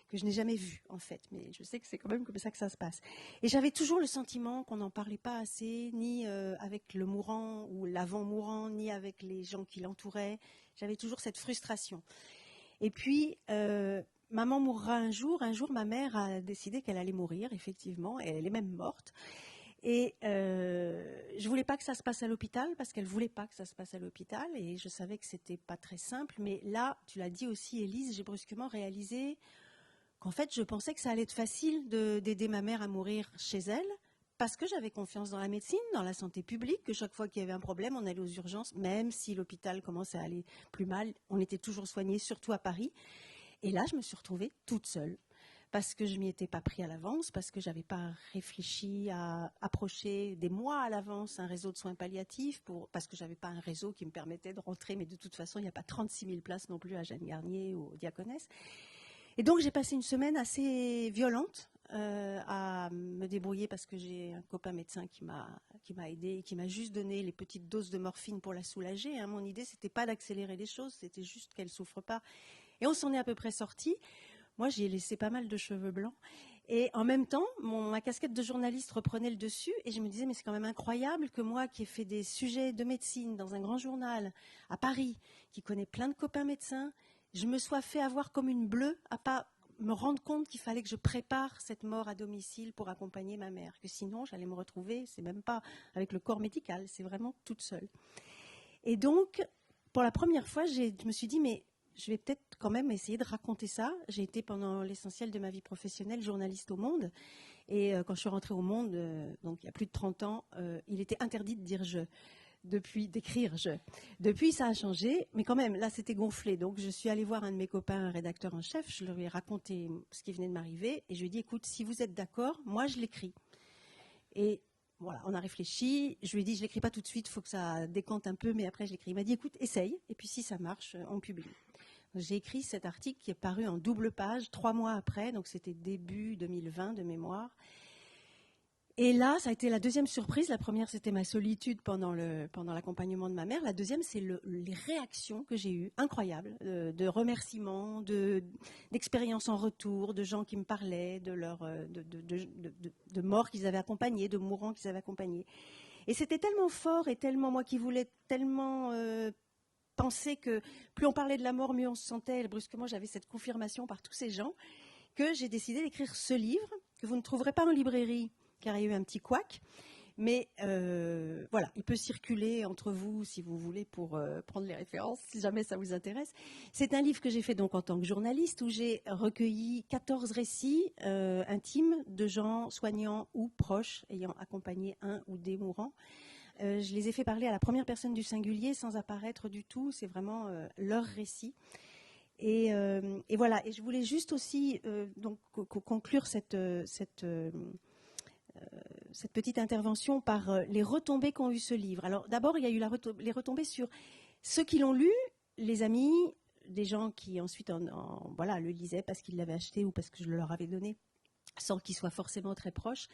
que je n'ai jamais vu en fait, mais je sais que c'est quand même comme ça que ça se passe. Et j'avais toujours le sentiment qu'on n'en parlait pas assez, ni avec le mourant ou l'avant-mourant, ni avec les gens qui l'entouraient. J'avais toujours cette frustration. Et puis, maman mourra un jour. Un jour, ma mère a décidé qu'elle allait mourir, effectivement, et elle est même morte. Et je voulais pas que ça se passe à l'hôpital parce qu'elle voulait pas que ça se passe à l'hôpital, et je savais que c'était pas très simple. Mais là, tu l'as dit aussi, Élise, j'ai brusquement réalisé qu'en fait, je pensais que ça allait être facile d'aider ma mère à mourir chez elle, parce que j'avais confiance dans la médecine, dans la santé publique, que chaque fois qu'il y avait un problème, on allait aux urgences, même si l'hôpital commençait à aller plus mal, on était toujours soignés, surtout à Paris. Et là, je me suis retrouvée toute seule, parce que je m'y étais pas pris à l'avance, parce que j'avais pas réfléchi à approcher des mois à l'avance un réseau de soins palliatifs, parce que j'avais pas un réseau qui me permettait de rentrer, mais de toute façon, il n'y a pas 36 000 places non plus à Jeanne Garnier ou au Diaconesse. Et donc, j'ai passé une semaine assez violente à me débrouiller, parce que j'ai un copain médecin qui m'a aidé et qui m'a juste donné les petites doses de morphine pour la soulager. Hein. Mon idée, c'était pas d'accélérer les choses, c'était juste qu'elle souffre pas. Et on s'en est à peu près sortis. Moi, j'ai laissé pas mal de cheveux blancs. Et en même temps, ma casquette de journaliste reprenait le dessus. Et je me disais, mais c'est quand même incroyable que moi, qui ai fait des sujets de médecine dans un grand journal à Paris, qui connais plein de copains médecins, je me sois fait avoir comme une bleue à pas me rendre compte qu'il fallait que je prépare cette mort à domicile pour accompagner ma mère. Que sinon, j'allais me retrouver, c'est même pas avec le corps médical, c'est vraiment toute seule. Et donc, pour la première fois, je me suis dit, mais je vais peut-être quand même essayer de raconter ça. J'ai été pendant l'essentiel de ma vie professionnelle journaliste au Monde. Et quand je suis rentrée au Monde, donc il y a plus de 30 ans, il était interdit de dire « je ». D'écrire je. Depuis, ça a changé, mais quand même, là, c'était gonflé. Donc, je suis allée voir un de mes copains, un rédacteur en chef, je lui ai raconté ce qui venait de m'arriver, et je lui ai dit, écoute, si vous êtes d'accord, moi, je l'écris. Et voilà, on a réfléchi. Je lui ai dit, je l'écris pas tout de suite, il faut que ça décante un peu, mais après je l'écris. Il m'a dit, écoute, essaye, et puis si ça marche, on publie. J'ai écrit cet article qui est paru en double page 3 mois après, donc c'était début 2020 de mémoire. Et là, ça a été la deuxième surprise. La première, c'était ma solitude pendant l'accompagnement de ma mère. La deuxième, c'est les réactions que j'ai eues, incroyables, de remerciements, d'expériences en retour, de gens qui me parlaient, de morts qu'ils avaient accompagnés, de mourants qu'ils avaient accompagnés. Et c'était tellement fort et tellement, moi qui voulais tellement penser que plus on parlait de la mort, mieux on se sentait. Et brusquement, j'avais cette confirmation par tous ces gens que j'ai décidé d'écrire ce livre que vous ne trouverez pas en librairie, car il y a eu un petit couac. Mais voilà, il peut circuler entre vous, si vous voulez, pour prendre les références, si jamais ça vous intéresse. C'est un livre que j'ai fait donc en tant que journaliste, où j'ai recueilli 14 récits intimes de gens soignants ou proches, ayant accompagné un ou des mourants. Je les ai fait parler à la première personne du singulier, sans apparaître du tout. C'est vraiment leur récit. Et voilà. Et je voulais juste aussi donc conclure cette petite intervention par les retombées qu'ont eu ce livre. Alors d'abord, il y a eu les retombées sur ceux qui l'ont lu, les amis, des gens qui ensuite voilà, le lisaient parce qu'ils l'avaient acheté ou parce que je le leur avais donné, sans qu'ils soient forcément très proches,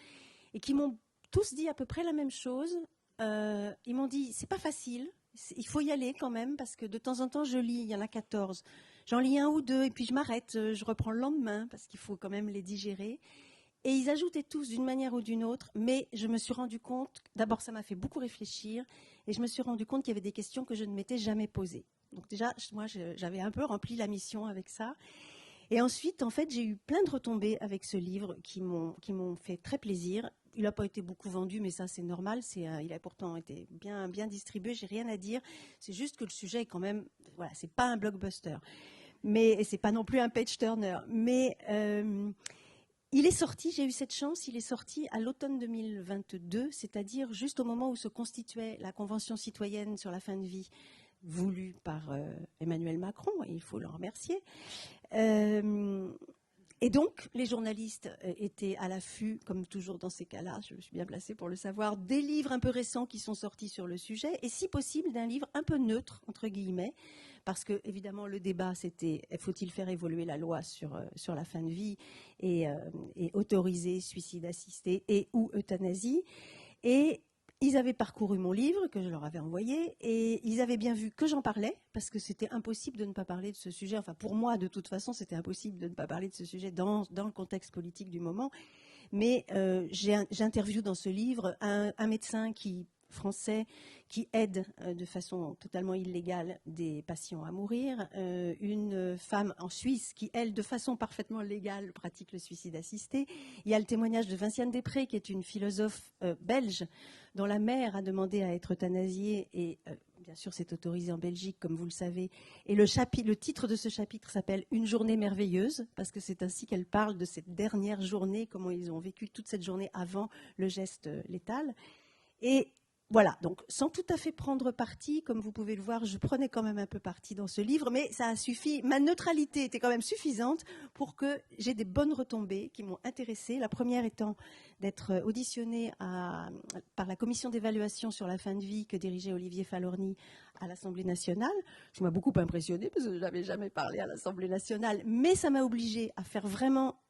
et qui m'ont tous dit à peu près la même chose. Ils m'ont dit, c'est pas facile, il faut y aller quand même, parce que de temps en temps, je lis, il y en a 14. J'en lis un ou deux, et puis je m'arrête, je reprends le lendemain, parce qu'il faut quand même les digérer. Et ils ajoutaient tous d'une manière ou d'une autre, mais je me suis rendu compte, d'abord ça m'a fait beaucoup réfléchir, et je me suis rendu compte qu'il y avait des questions que je ne m'étais jamais posées. Donc déjà, moi j'avais un peu rempli la mission avec ça. Et ensuite, en fait, j'ai eu plein de retombées avec ce livre qui m'ont fait très plaisir. Il n'a pas été beaucoup vendu, mais ça c'est normal. Il a pourtant été bien distribué, j'ai rien à dire. C'est juste que le sujet est quand même, voilà, c'est pas un blockbuster. Et c'est pas non plus un page-turner. Mais il est sorti, j'ai eu cette chance, il est sorti à l'automne 2022, c'est-à-dire juste au moment où se constituait la Convention citoyenne sur la fin de vie, voulue par Emmanuel Macron, et il faut le remercier. Et donc, les journalistes étaient à l'affût, comme toujours dans ces cas-là, je suis bien placée pour le savoir, des livres un peu récents qui sont sortis sur le sujet, et si possible d'un livre un peu neutre, entre guillemets, parce que évidemment le débat c'était faut-il faire évoluer la loi sur la fin de vie et autoriser suicide assisté et ou euthanasie. Et ils avaient parcouru mon livre que je leur avais envoyé et ils avaient bien vu que j'en parlais parce que c'était impossible de ne pas parler de ce sujet. Enfin, pour moi, de toute façon, c'était impossible de ne pas parler de ce sujet dans le contexte politique du moment. Mais j'interviewe dans ce livre un médecin français qui aide de façon totalement illégale des patients à mourir, une femme en Suisse qui, elle, de façon parfaitement légale, pratique le suicide assisté. Il y a le témoignage de Vinciane Després, qui est une philosophe belge, dont la mère a demandé à être euthanasiée et bien sûr c'est autorisé en Belgique, comme vous le savez. Et le titre de ce chapitre s'appelle « Une journée merveilleuse », parce que c'est ainsi qu'elle parle de cette dernière journée, comment ils ont vécu toute cette journée avant le geste létal. Et voilà, donc sans tout à fait prendre parti, comme vous pouvez le voir, je prenais quand même un peu parti dans ce livre, mais ça a suffi, ma neutralité était quand même suffisante pour que j'ai des bonnes retombées qui m'ont intéressée. La première étant d'être auditionnée par la commission d'évaluation sur la fin de vie que dirigeait Olivier Falorni à l'Assemblée nationale. Ça m'a beaucoup impressionnée parce que je n'avais jamais parlé à l'Assemblée nationale, mais ça m'a obligée à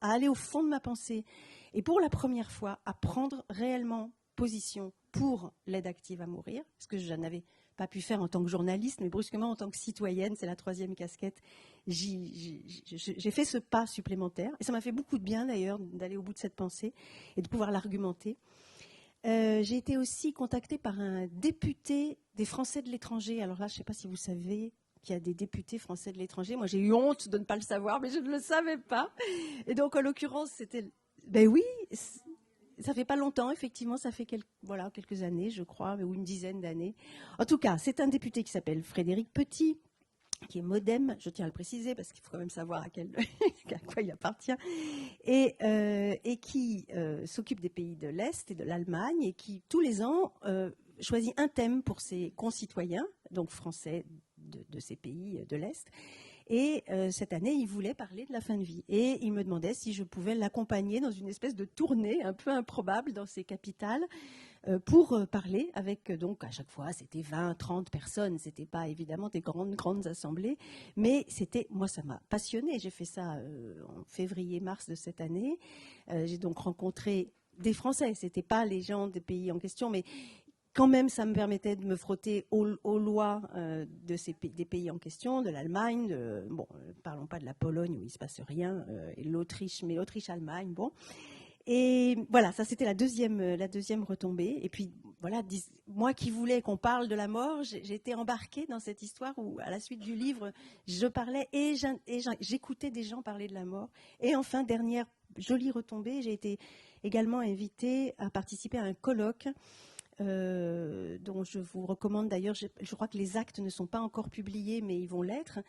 aller au fond de ma pensée et pour la première fois à prendre réellement position pour l'aide active à mourir, parce que je n'avais pas pu faire en tant que journaliste, mais brusquement en tant que citoyenne, c'est la troisième casquette, j'ai fait ce pas supplémentaire, et ça m'a fait beaucoup de bien d'ailleurs d'aller au bout de cette pensée et de pouvoir l'argumenter. J'ai été aussi contactée par un député des Français de l'étranger, alors là je ne sais pas si vous savez qu'il y a des députés français de l'étranger, moi j'ai eu honte de ne pas le savoir, mais je ne le savais pas, et donc en l'occurrence c'était, ben oui, ça fait pas longtemps, effectivement, ça fait quelques années, je crois, ou une dizaine d'années. En tout cas, c'est un député qui s'appelle Frédéric Petit, qui est MoDem, je tiens à le préciser, parce qu'il faut quand même savoir à quoi il appartient, et qui s'occupe des pays de l'Est et de l'Allemagne, et qui, tous les ans, choisit un thème pour ses concitoyens, donc français de ces pays de l'Est. Et cette année, il voulait parler de la fin de vie. Et il me demandait si je pouvais l'accompagner dans une espèce de tournée un peu improbable dans ces capitales pour parler avec, donc à chaque fois, c'était 20, 30 personnes. C'était pas évidemment des grandes assemblées, mais moi, ça m'a passionnée. J'ai fait ça en février-mars de cette année. J'ai donc rencontré des Français. C'était pas les gens des pays en question, mais quand même, ça me permettait de me frotter aux lois des pays en question, de l'Allemagne. Bon, parlons pas de la Pologne où il se passe rien, et l'Autriche, mais Autriche-Allemagne, bon. Et voilà, ça c'était la deuxième retombée. Et puis voilà, moi qui voulais qu'on parle de la mort, j'ai été embarquée dans cette histoire où, à la suite du livre, je parlais et j'écoutais des gens parler de la mort. Et enfin, dernière jolie retombée, j'ai été également invitée à participer à un colloque dont je vous recommande d'ailleurs, je crois que les actes ne sont pas encore publiés, mais ils vont l'être,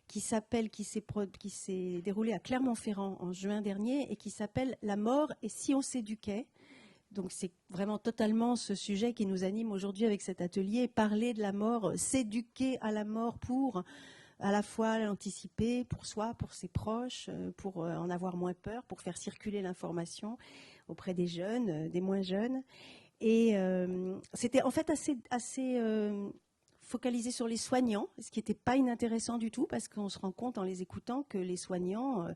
qui s'est déroulé à Clermont-Ferrand en juin dernier et qui s'appelle « La mort et si on s'éduquait ». Donc c'est vraiment totalement ce sujet qui nous anime aujourd'hui avec cet atelier, parler de la mort, s'éduquer à la mort pour à la fois l'anticiper pour soi, pour ses proches, pour en avoir moins peur, pour faire circuler l'information auprès des jeunes, des moins jeunes. Et c'était en fait assez focalisé sur les soignants, ce qui n'était pas inintéressant du tout, parce qu'on se rend compte en les écoutant que les soignants,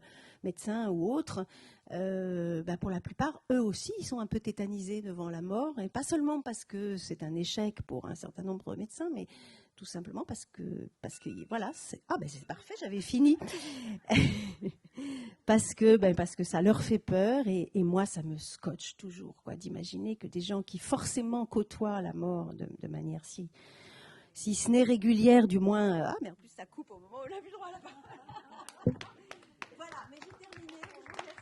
médecins ou autres, pour la plupart, eux aussi, ils sont un peu tétanisés devant la mort, et pas seulement parce que c'est un échec pour un certain nombre de médecins, mais tout simplement parce que voilà, c'est parfait, j'avais fini. Parce que ça leur fait peur et moi ça me scotche toujours d'imaginer que des gens qui forcément côtoient la mort de manière si ce n'est régulière, du moins mais en plus ça coupe au moment où on n'a plus le droit à la parole. Voilà, mais j'ai terminé, je vous remercie.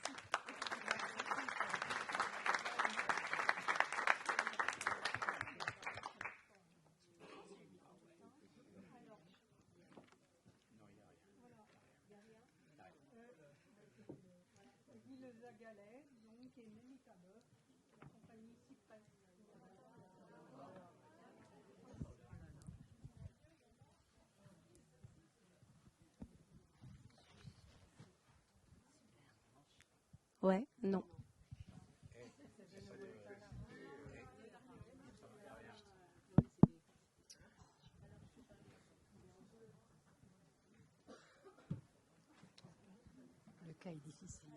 Ouais, non.
Le cas est difficile.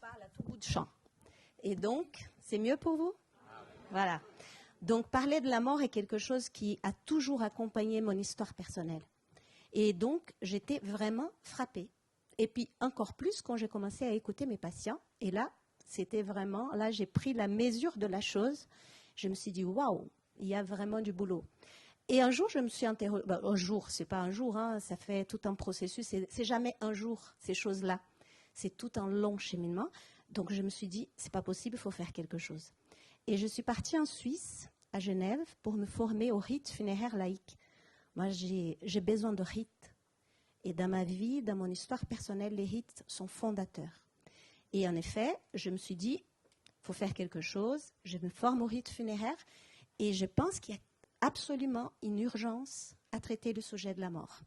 Parle à tout bout de champ. Et donc, c'est mieux pour vous ? Voilà. Donc, parler de la mort est quelque chose qui a toujours accompagné mon histoire personnelle. Et donc, j'étais vraiment frappée. Et puis, encore plus quand j'ai commencé à écouter mes patients. Et là, là, j'ai pris la mesure de la chose. Je me suis dit, waouh, il y a vraiment du boulot. Et un jour, je me suis interrogée. Un jour, c'est pas un jour, hein, ça fait tout un processus. C'est jamais un jour, ces choses-là. C'est tout un long cheminement. Donc, je me suis dit, c'est pas possible, il faut faire quelque chose. Et je suis partie en Suisse, à Genève, pour me former au rite funéraire laïque. Moi, j'ai besoin de rites. Et dans ma vie, dans mon histoire personnelle, les rites sont fondateurs. Et en effet, je me suis dit, il faut faire quelque chose. Je me forme au rite funéraire. Et je pense qu'il y a absolument une urgence à traiter le sujet de la mort.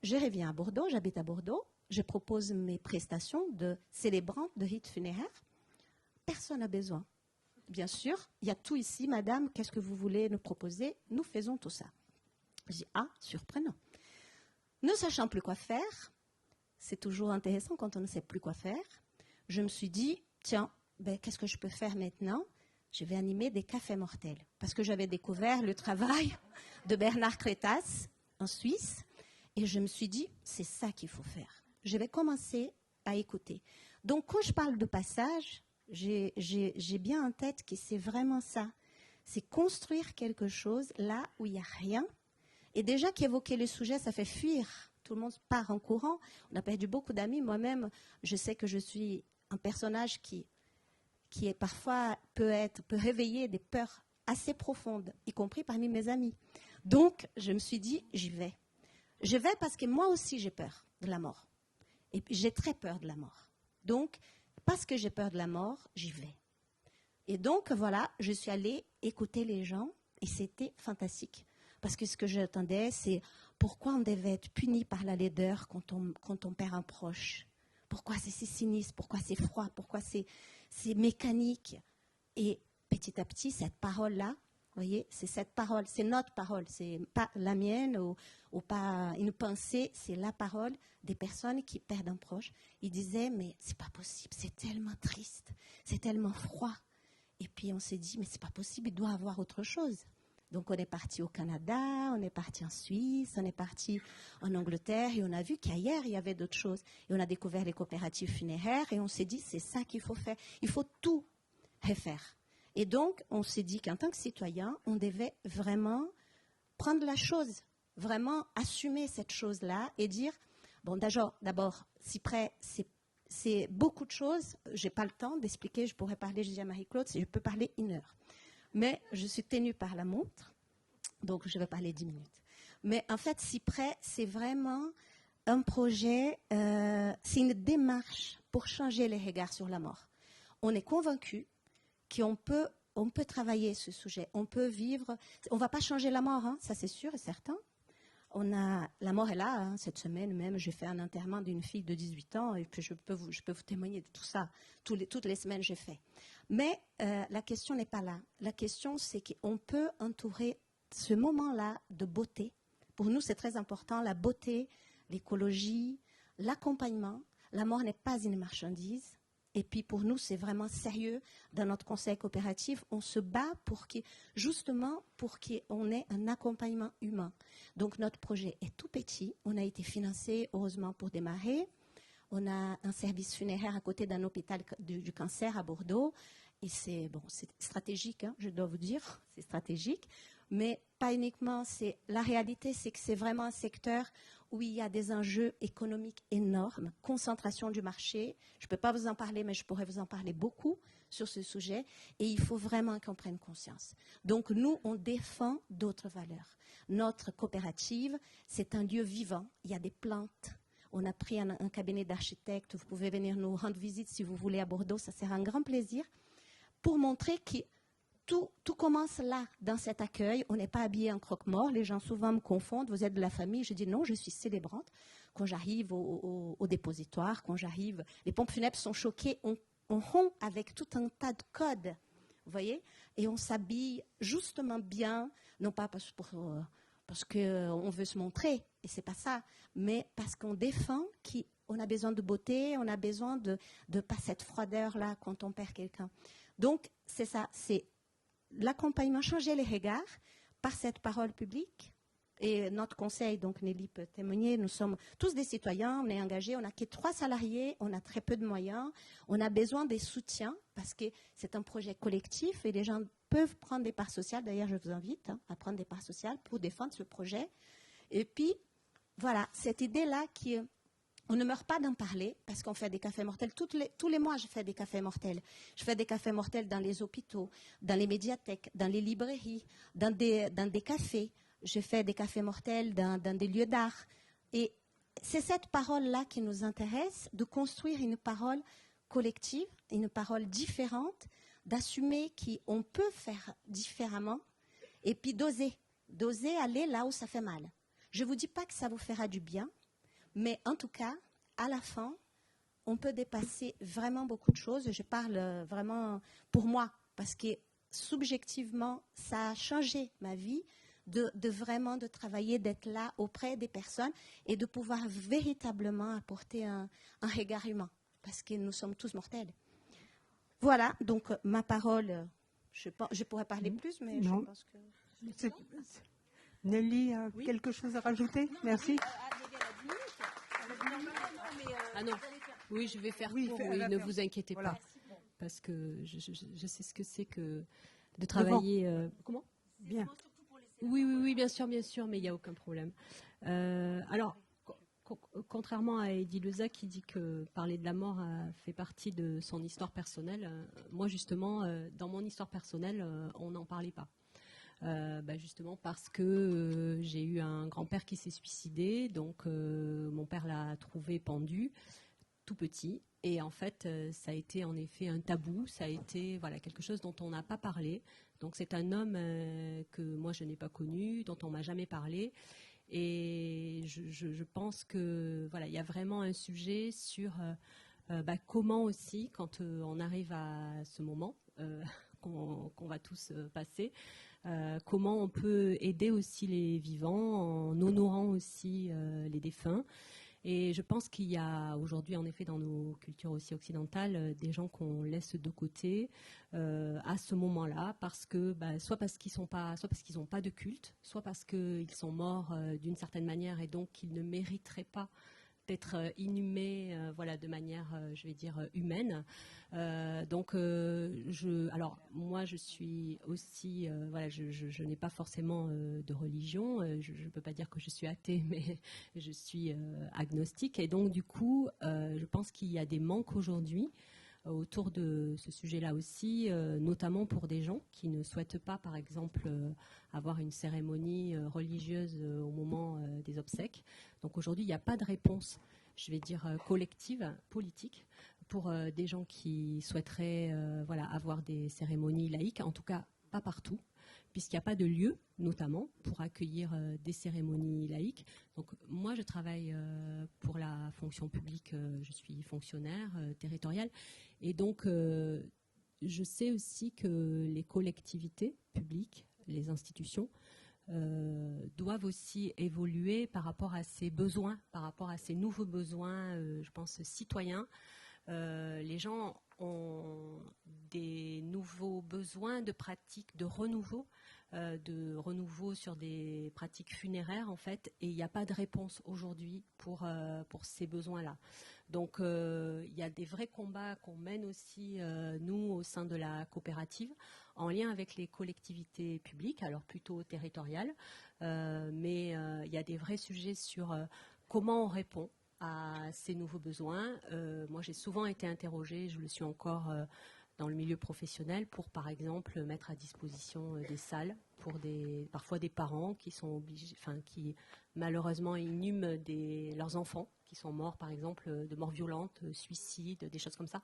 je reviens à Bordeaux, j'habite à Bordeaux, je propose mes prestations de célébrante de rites funéraires. Personne n'a besoin. Bien sûr, il y a tout ici, madame, qu'est-ce que vous voulez nous proposer? Nous faisons tout ça. Je dis, ah, surprenant. Ne sachant plus quoi faire, c'est toujours intéressant quand on ne sait plus quoi faire, je me suis dit, tiens, qu'est-ce que je peux faire maintenant? Je vais animer des cafés mortels. Parce que j'avais découvert le travail de Bernard Crétas en Suisse, et je me suis dit, c'est ça qu'il faut faire. Je vais commencer à écouter. Donc, quand je parle de passage, j'ai bien en tête que c'est vraiment ça. C'est construire quelque chose là où il n'y a rien. Et déjà qu'évoquer le sujet, ça fait fuir. Tout le monde part en courant. On a perdu beaucoup d'amis. Moi-même, je sais que je suis un personnage qui est parfois peut réveiller des peurs assez profondes, y compris parmi mes amis. Donc, je me suis dit, j'y vais. Je vais parce que moi aussi, j'ai peur de la mort. Et j'ai très peur de la mort. Donc, parce que j'ai peur de la mort, j'y vais. Et donc, voilà, je suis allée écouter les gens et c'était fantastique. Parce que ce que j'attendais, c'est pourquoi on devait être puni par la laideur quand on perd un proche. Pourquoi c'est si sinistre, pourquoi c'est froid, pourquoi c'est mécanique. Et petit à petit, cette parole-là, vous voyez, c'est cette parole, c'est notre parole, c'est pas la mienne ou pas une pensée, c'est la parole des personnes qui perdent un proche. Ils disaient, mais c'est pas possible, c'est tellement triste, c'est tellement froid. Et puis on s'est dit, mais c'est pas possible, il doit y avoir autre chose. Donc on est parti au Canada, on est parti en Suisse, on est parti en Angleterre et on a vu qu'ailleurs il y avait d'autres choses. Et on a découvert les coopératives funéraires et on s'est dit, c'est ça qu'il faut faire, il faut tout refaire. Et donc, on s'est dit qu'en tant que citoyen, on devait vraiment prendre la chose, vraiment assumer cette chose-là et dire, bon, d'abord, si près, c'est beaucoup de choses, je n'ai pas le temps d'expliquer, je pourrais parler, je dis à Marie-Claude, je peux parler 1 heure. Mais je suis tenue par la montre, donc je vais parler 10 minutes. Mais en fait, si près, c'est vraiment un projet, c'est une démarche pour changer les regards sur la mort. On est convaincus qu'on peut travailler ce sujet, on peut vivre, on ne va pas changer la mort, hein, ça c'est sûr et certain. La mort est là, hein, cette semaine même, j'ai fait un enterrement d'une fille de 18 ans et puis je peux vous témoigner de tout ça, toutes les semaines j'ai fait. Mais la question n'est pas là, la question c'est qu'on peut entourer ce moment-là de beauté. Pour nous c'est très important, la beauté, l'écologie, l'accompagnement. La mort n'est pas une marchandise. Et puis pour nous, c'est vraiment sérieux. Dans notre conseil coopératif, on se bat justement pour qu'on ait un accompagnement humain. Donc notre projet est tout petit. On a été financé, heureusement, pour démarrer. On a un service funéraire à côté d'un hôpital du cancer à Bordeaux. Et c'est stratégique, hein, je dois vous dire, c'est stratégique. Mais pas uniquement, la réalité, c'est que c'est vraiment un secteur où il y a des enjeux économiques énormes, concentration du marché. Je ne peux pas vous en parler, mais je pourrais vous en parler beaucoup sur ce sujet. Et il faut vraiment qu'on prenne conscience. Donc nous, on défend d'autres valeurs. Notre coopérative, c'est un lieu vivant. Il y a des plantes. On a pris un cabinet d'architectes. Vous pouvez venir nous rendre visite si vous voulez à Bordeaux. Ça sera un grand plaisir pour montrer que tout commence là, dans cet accueil. On n'est pas habillé en croque-mort. Les gens souvent me confondent. Vous êtes de la famille. Je dis non, je suis célébrante. Quand j'arrive au dépositoire, quand j'arrive, les pompes funèbres sont choquées. On rompt avec tout un tas de codes, vous voyez, et on s'habille justement bien, non pas parce qu'on veut se montrer, et c'est pas ça, mais parce qu'on défend qu'on a besoin de beauté, on a besoin de pas cette froideur-là quand on perd quelqu'un. Donc, c'est ça, c'est l'accompagnement, changer les regards par cette parole publique. Et notre conseil, donc Nelly peut témoigner, nous sommes tous des citoyens, on est engagés, on n'a que 3 salariés, on a très peu de moyens, on a besoin des soutiens parce que c'est un projet collectif et les gens peuvent prendre des parts sociales. D'ailleurs, je vous invite à prendre des parts sociales pour défendre ce projet. Et puis, voilà, cette idée-là on ne meurt pas d'en parler parce qu'on fait des cafés mortels. Tous les mois, je fais des cafés mortels. Je fais des cafés mortels dans les hôpitaux, dans les médiathèques, dans les librairies, dans des cafés. Je fais des cafés mortels dans des lieux d'art. Et c'est cette parole-là qui nous intéresse, de construire une parole collective, une parole différente, d'assumer qu'on peut faire différemment et puis d'oser aller là où ça fait mal. Je ne vous dis pas que ça vous fera du bien. Mais en tout cas, à la fin, on peut dépasser vraiment beaucoup de choses. Je parle vraiment pour moi, parce que subjectivement, ça a changé ma vie de vraiment de travailler, d'être là auprès des personnes et de pouvoir véritablement apporter un regard humain, parce que nous sommes tous mortels. Voilà, donc ma parole, je pourrais parler plus, mais
Non.
je pense que...
C'est- Nelly a
Oui.
quelque chose à rajouter? Merci.
Ah non, oui, je vais faire
Oui,
court,
elle
oui,
va
ne
faire-
vous inquiétez
voilà.
pas. Parce que je sais ce que c'est que de travailler... comment?
Bien.
Oui, bien sûr, mais il n'y a aucun problème. Alors, contrairement à Eddie Leza qui dit que parler de la mort fait partie de son histoire personnelle, moi justement, dans mon histoire personnelle, on n'en parlait pas. Justement parce que j'ai eu un grand-père qui s'est suicidé, donc mon père l'a trouvé pendu, tout petit, et en fait ça a été en effet un tabou, ça a été voilà, quelque chose dont on n'a pas parlé. Donc c'est un homme que moi je n'ai pas connu, dont on m'a jamais parlé, et je pense que voilà, il y a vraiment un sujet sur comment aussi, quand on arrive à ce moment qu'on va tous passer, comment on peut aider aussi les vivants en honorant aussi les défunts. Et je pense qu'il y a aujourd'hui, en effet, dans nos cultures aussi occidentales, des gens qu'on laisse de côté à ce moment-là, parce que soit parce qu'ils n'ont pas de culte, soit parce qu'ils sont morts d'une certaine manière et donc qu'ils ne mériteraient pas d'être inhumés, de manière, je vais dire, humaine. Alors moi, je suis aussi, je n'ai pas forcément de religion. Je ne peux pas dire que je suis athée, mais je suis agnostique. Et donc, du coup, je pense qu'il y a des manques aujourd'hui autour de ce sujet-là aussi, notamment pour des gens qui ne souhaitent pas, par exemple, avoir une cérémonie religieuse au moment des obsèques. Donc aujourd'hui, il n'y a pas de réponse, je vais dire, collective, politique, pour des gens qui souhaiteraient avoir des cérémonies laïques, en tout cas pas partout, puisqu'il n'y a pas de lieu, notamment, pour accueillir des cérémonies laïques. Donc moi, je travaille pour la fonction publique, je suis fonctionnaire territorial, et donc je sais aussi que les collectivités publiques, les institutions, doivent aussi évoluer par rapport à ces besoins, par rapport à ces nouveaux besoins, je pense, citoyens. Les gens ont des nouveaux besoins de pratiques de renouveau sur des pratiques funéraires, en fait, et il n'y a pas de réponse aujourd'hui pour ces besoins-là. Donc il y a des vrais combats qu'on mène aussi, nous, au sein de la coopérative, en lien avec les collectivités publiques, alors plutôt territoriales, mais il y a des vrais sujets sur comment on répond à ces nouveaux besoins. Moi, j'ai souvent été interrogée, je le suis encore dans le milieu professionnel, pour, par exemple, mettre à disposition des salles pour parfois des parents qui sont obligés, qui malheureusement inhument leurs enfants qui sont morts, par exemple, de morts violentes, suicides, des choses comme ça.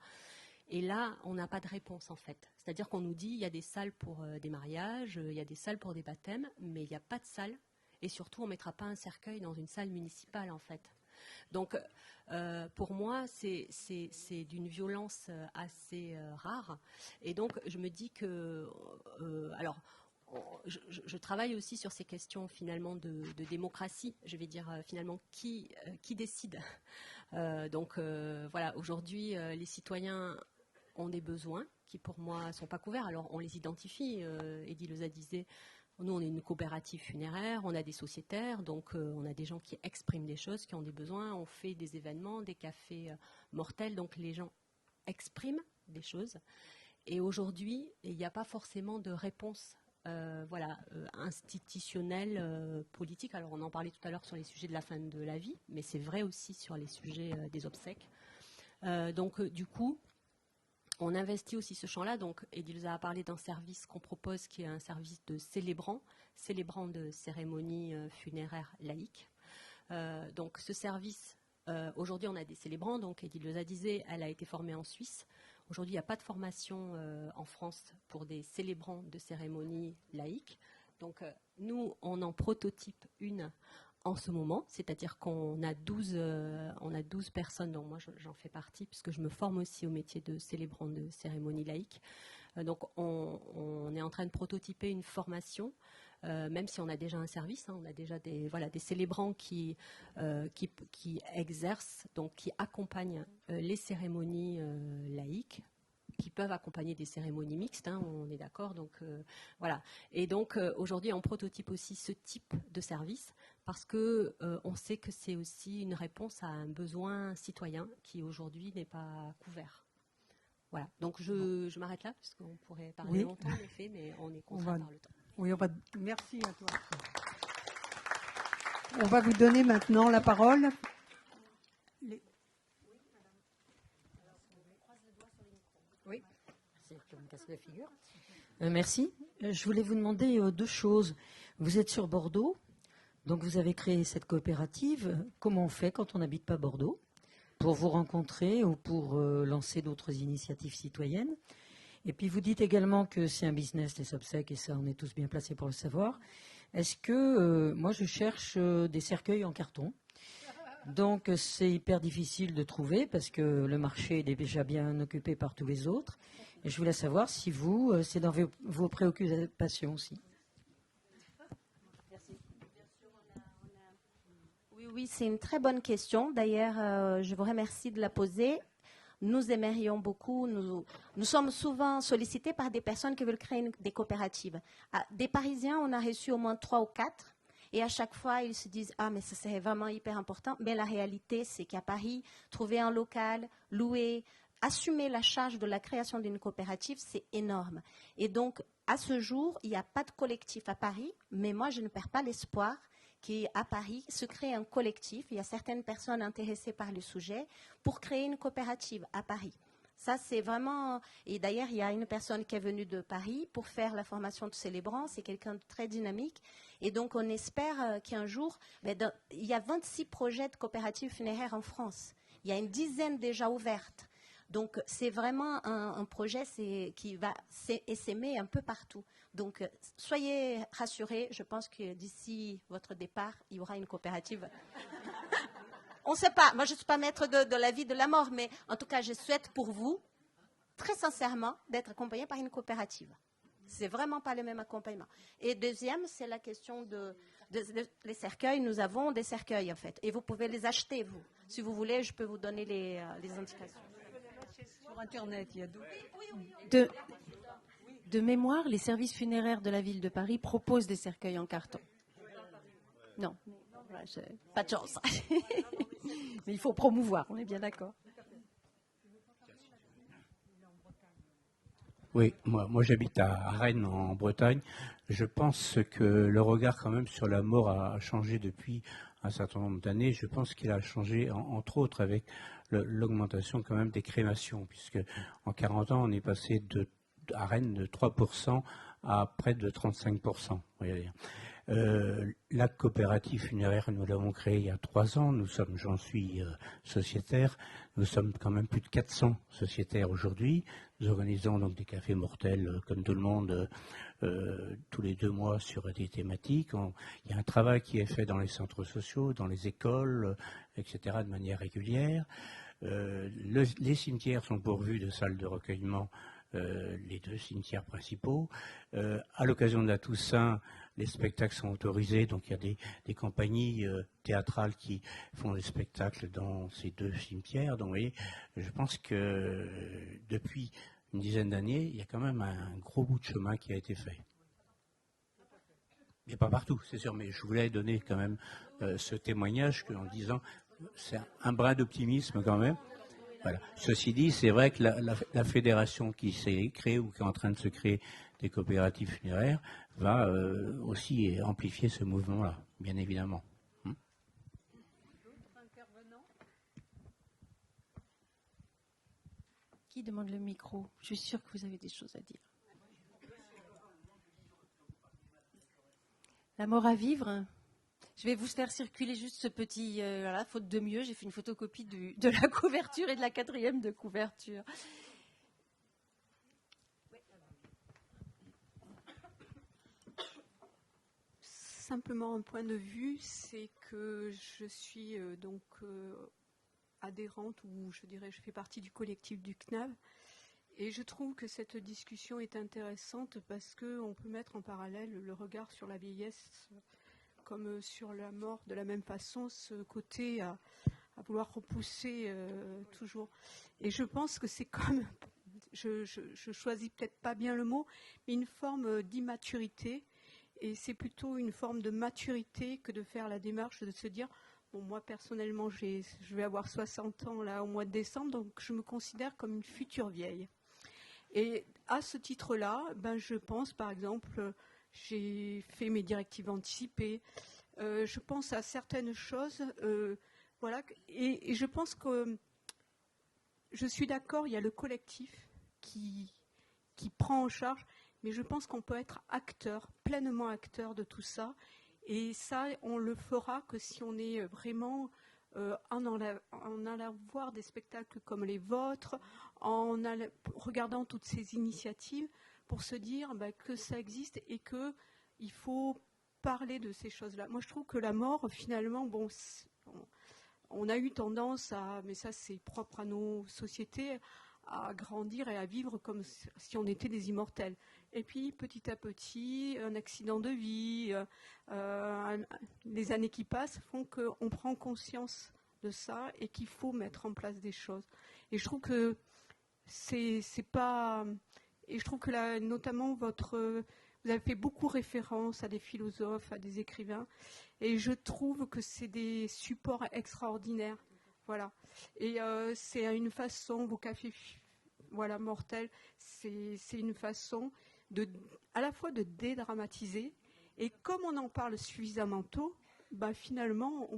Et là, on n'a pas de réponse, en fait. C'est-à-dire qu'on nous dit, il y a des salles pour des mariages, il y a des salles pour des baptêmes, mais il n'y a pas de salle. Et surtout, on ne mettra pas un cercueil dans une salle municipale, en fait. Donc, pour moi, c'est d'une violence assez rare. Et donc, je me dis que... je travaille aussi sur ces questions, finalement, de démocratie. Je vais dire, finalement, qui décide. Aujourd'hui, les citoyens ont des besoins qui, pour moi, ne sont pas couverts. Alors, on les identifie. Eddie Leza disait... Nous, on est une coopérative funéraire, on a des sociétaires, donc on a des gens qui expriment des choses, qui ont des besoins. On fait des événements, des cafés mortels, donc les gens expriment des choses. Et aujourd'hui, il n'y a pas forcément de réponse institutionnelle, politique. Alors, on en parlait tout à l'heure sur les sujets de la fin de la vie, mais c'est vrai aussi sur les sujets des obsèques. Du coup... On investit aussi ce champ-là. Donc, Eddie Leza a parlé d'un service qu'on propose qui est un service de célébrant de cérémonies funéraires laïques. Donc, ce service, aujourd'hui, on a des célébrants. Donc, Eddie Leza disait, elle a été formée en Suisse. Aujourd'hui, il n'y a pas de formation en France pour des célébrants de cérémonies laïques. Donc, nous, on en prototype une en ce moment, c'est-à-dire qu'on a 12 personnes, donc moi j'en fais partie, puisque je me forme aussi au métier de célébrant de cérémonie laïque. Donc on est en train de prototyper une formation, même si on a déjà un service, on a déjà des célébrants qui exercent, donc qui accompagnent les cérémonies laïques, qui peuvent accompagner des cérémonies mixtes, on est d'accord. Donc voilà. Et donc aujourd'hui, on prototype aussi ce type de service parce que on sait que c'est aussi une réponse à un besoin citoyen qui aujourd'hui n'est pas couvert. Voilà. Donc je m'arrête là parce qu'on pourrait parler longtemps en effet, mais on est contraint par le temps.
Oui, merci à toi. On va vous donner maintenant la parole.
Oui, merci, je me casse la figure. Merci. Je voulais vous demander deux choses. Vous êtes sur Bordeaux, donc vous avez créé cette coopérative. Comment on fait quand on n'habite pas Bordeaux pour vous rencontrer ou pour lancer d'autres initiatives citoyennes? Et puis vous dites également que c'est un business, les obsèques, et ça on est tous bien placés pour le savoir. Est-ce que moi je cherche des cercueils en carton? Donc c'est hyper difficile de trouver parce que le marché est déjà bien occupé par tous les autres. Et je voulais savoir si vous, c'est dans vos préoccupations aussi.
Oui, c'est une très bonne question. D'ailleurs, je vous remercie de la poser. Nous aimerions beaucoup, nous sommes souvent sollicités par des personnes qui veulent créer des coopératives. Des Parisiens, on a reçu au moins 3 ou 4. Et à chaque fois, ils se disent « Ah, mais ça serait vraiment hyper important ». Mais la réalité, c'est qu'à Paris, trouver un local, louer, assumer la charge de la création d'une coopérative, c'est énorme. Et donc, à ce jour, il n'y a pas de collectif à Paris. Mais moi, je ne perds pas l'espoir qu'à Paris se crée un collectif. Il y a certaines personnes intéressées par le sujet pour créer une coopérative à Paris. Ça, c'est vraiment... Et d'ailleurs, il y a une personne qui est venue de Paris pour faire la formation de célébrants. C'est quelqu'un de très dynamique. Et donc, on espère qu'un jour... il y a 26 projets de coopératives funéraires en France. Il y a une dizaine déjà ouvertes. Donc, c'est vraiment un projet qui va s'aimer un peu partout. Donc, soyez rassurés. Je pense que d'ici votre départ, il y aura une coopérative. On ne sait pas. Moi, je ne suis pas maître de la vie, de la mort. Mais en tout cas, je souhaite pour vous, très sincèrement, d'être accompagné par une coopérative. Ce n'est vraiment pas le même accompagnement. Et deuxième, c'est la question les cercueils. Nous avons des cercueils, en fait. Et vous pouvez les acheter, vous. Si vous voulez, je peux vous donner les indications.
Sur Internet, il y a d'autres.
De mémoire, les services funéraires de la ville de Paris proposent des cercueils en carton. Non, pas de chance. Mais il faut promouvoir, on est bien d'accord.
Oui, moi j'habite à Rennes en Bretagne. Je pense que le regard quand même sur la mort a changé depuis un certain nombre d'années. Je pense qu'il a changé entre autres avec l'augmentation quand même des crémations, puisque en 40 ans on est passé à Rennes de 3% à près de 35%. La coopérative funéraire, nous l'avons créée il y a 3 ans. J'en suis sociétaire. Nous sommes quand même plus de 400 sociétaires aujourd'hui. Nous organisons donc des cafés mortels, comme tout le monde, tous les 2 mois sur des thématiques. Il y a un travail qui est fait dans les centres sociaux, dans les écoles, etc., de manière régulière. Les cimetières sont pourvus de salles de recueillement, les 2 cimetières principaux. À l'occasion de la Toussaint, les spectacles sont autorisés, donc il y a des compagnies théâtrales qui font des spectacles dans ces 2 cimetières. Donc vous voyez, je pense que depuis une dizaine d'années, il y a quand même un gros bout de chemin qui a été fait. Mais pas partout, c'est sûr, mais je voulais donner quand même ce témoignage en disant c'est un brin d'optimisme quand même. Voilà. Ceci dit, c'est vrai que la fédération qui s'est créée ou qui est en train de se créer des coopératives funéraires va aussi amplifier ce mouvement-là, bien évidemment.
Qui demande le micro? Je suis sûre que vous avez des choses à dire. La mort à vivre. Je vais vous faire circuler juste ce petit, faute de mieux, j'ai fait une photocopie de la couverture et de la 4e de couverture.
simplement un point de vue, c'est que je suis adhérente, ou je dirais je fais partie du collectif du CNAV, et je trouve que cette discussion est intéressante parce qu'on peut mettre en parallèle le regard sur la vieillesse comme sur la mort de la même façon, ce côté à vouloir repousser toujours. Et je pense que c'est comme, je choisis peut-être pas bien le mot, mais une forme d'immaturité. Et c'est plutôt une forme de maturité que de faire la démarche de se dire, bon, moi personnellement, je vais avoir 60 ans là au mois de décembre, donc je me considère comme une future vieille. Et à ce titre-là, je pense par exemple, j'ai fait mes directives anticipées, je pense à certaines choses, voilà, et je pense que je suis d'accord, il y a le collectif qui prend en charge, mais je pense qu'on peut être acteur, pleinement acteur de tout ça. Et ça, on le fera que si on est vraiment en allant voir des spectacles comme les vôtres, en regardant toutes ces initiatives, pour se dire que ça existe et qu'il faut parler de ces choses-là. Moi, je trouve que la mort, finalement, bon, on a eu tendance à, mais ça c'est propre à nos sociétés, à grandir et à vivre comme si on était des immortels. Et puis, petit à petit, un accident de vie, les années qui passent font qu'on prend conscience de ça et qu'il faut mettre en place des choses. Et je trouve que c'est pas... Et je trouve que là, notamment, vous avez fait beaucoup référence à des philosophes, à des écrivains, et je trouve que c'est des supports extraordinaires. Voilà. Et c'est une façon, vos cafés mortels, c'est une façon à la fois de dédramatiser, et comme on en parle suffisamment tôt, finalement,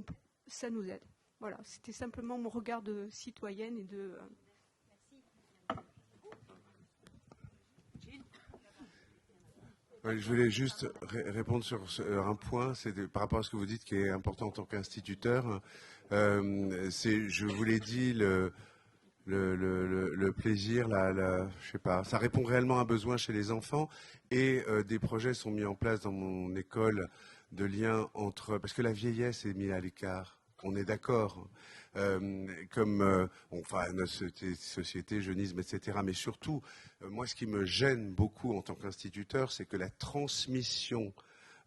ça nous aide. Voilà, c'était simplement mon regard de citoyenne et de...
Je voulais juste répondre sur un point, c'est par rapport à ce que vous dites qui est important en tant qu'instituteur. Je vous l'ai dit, le plaisir, je sais pas, ça répond réellement à un besoin chez les enfants, et des projets sont mis en place dans mon école de lien entre, parce que la vieillesse est mise à l'écart. On est d'accord, notre société, jeunisme, etc. Mais surtout, moi, ce qui me gêne beaucoup en tant qu'instituteur, c'est que la transmission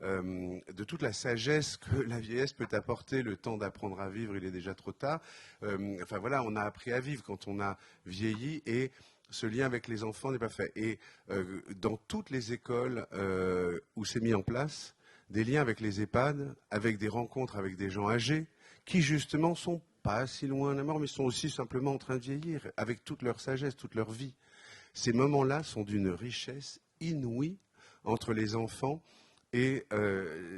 de toute la sagesse que la vieillesse peut apporter, le temps d'apprendre à vivre, il est déjà trop tard. On a appris à vivre quand on a vieilli, et ce lien avec les enfants n'est pas fait. Et dans toutes les écoles où c'est mis en place, des liens avec les EHPAD, avec des rencontres avec des gens âgés, qui justement sont pas si loin de la mort, mais sont aussi simplement en train de vieillir, avec toute leur sagesse, toute leur vie. Ces moments-là sont d'une richesse inouïe entre les enfants et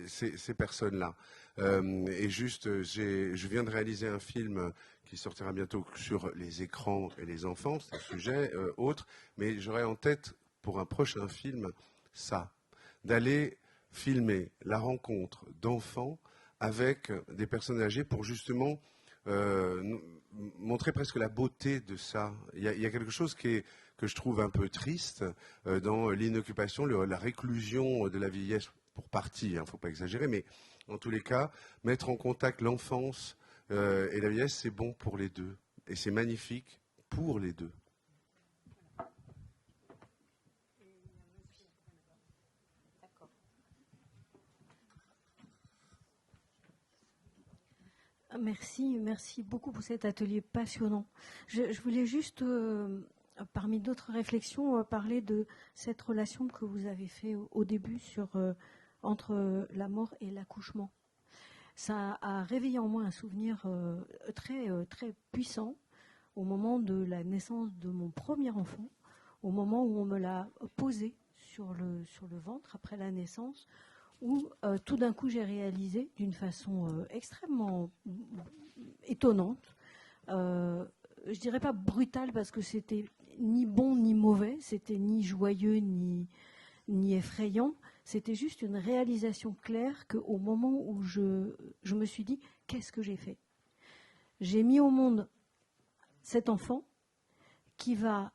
ces personnes-là. Et juste, je viens de réaliser un film qui sortira bientôt sur les écrans et les enfants, c'est un sujet autre, mais j'aurai en tête pour un prochain film ça, d'aller filmer la rencontre d'enfants avec des personnes âgées pour justement montrer presque la beauté de ça. Il y a quelque chose que je trouve un peu triste dans l'inoccupation, la réclusion de la vieillesse, pour partie, il ne faut pas exagérer, mais en tous les cas, mettre en contact l'enfance et la vieillesse, c'est bon pour les deux. Et c'est magnifique pour les deux.
Merci beaucoup pour cet atelier passionnant. Je voulais juste, parmi d'autres réflexions, parler de cette relation que vous avez fait au début entre la mort et l'accouchement. Ça a réveillé en moi un souvenir très, très puissant au moment de la naissance de mon premier enfant, au moment où on me l'a posé sur le ventre après la naissance, où tout d'un coup j'ai réalisé d'une façon extrêmement étonnante, je dirais pas brutale parce que c'était ni bon ni mauvais, c'était ni joyeux ni effrayant, c'était juste une réalisation claire qu'au moment où je me suis dit qu'est-ce que j'ai fait ? J'ai mis au monde cet enfant qui va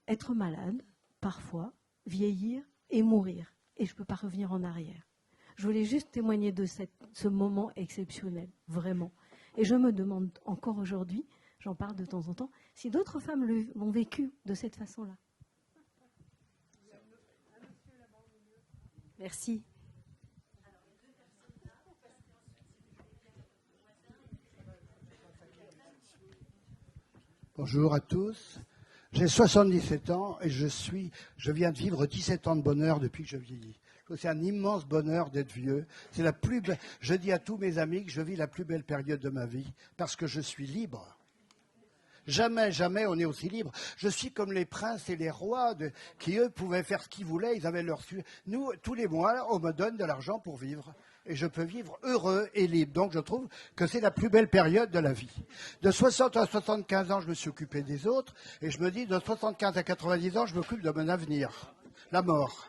être malade, parfois, vieillir et mourir. Et je ne peux pas revenir en arrière.
Je voulais juste témoigner de ce moment exceptionnel, vraiment. Et je me demande encore aujourd'hui, j'en parle de temps en temps, si d'autres femmes l'ont vécu de cette façon-là. Merci.
Bonjour à tous. J'ai 77 ans et je viens de vivre 17 ans de bonheur depuis que je vieillis. C'est un immense bonheur d'être vieux. C'est la plus belle. Je dis à tous mes amis que je vis la plus belle période de ma vie parce que je suis libre. Jamais, jamais on est aussi libre. Je suis comme les princes et les rois qui, eux, pouvaient faire ce qu'ils voulaient. Ils avaient leur... Nous, tous les mois, on me donne de l'argent pour vivre. Et je peux vivre heureux et libre. Donc je trouve que c'est la plus belle période de la vie. De 60 à 75 ans, je me suis occupé des autres. Et je me dis, de 75 à 90 ans, je m'occupe de mon avenir. La mort.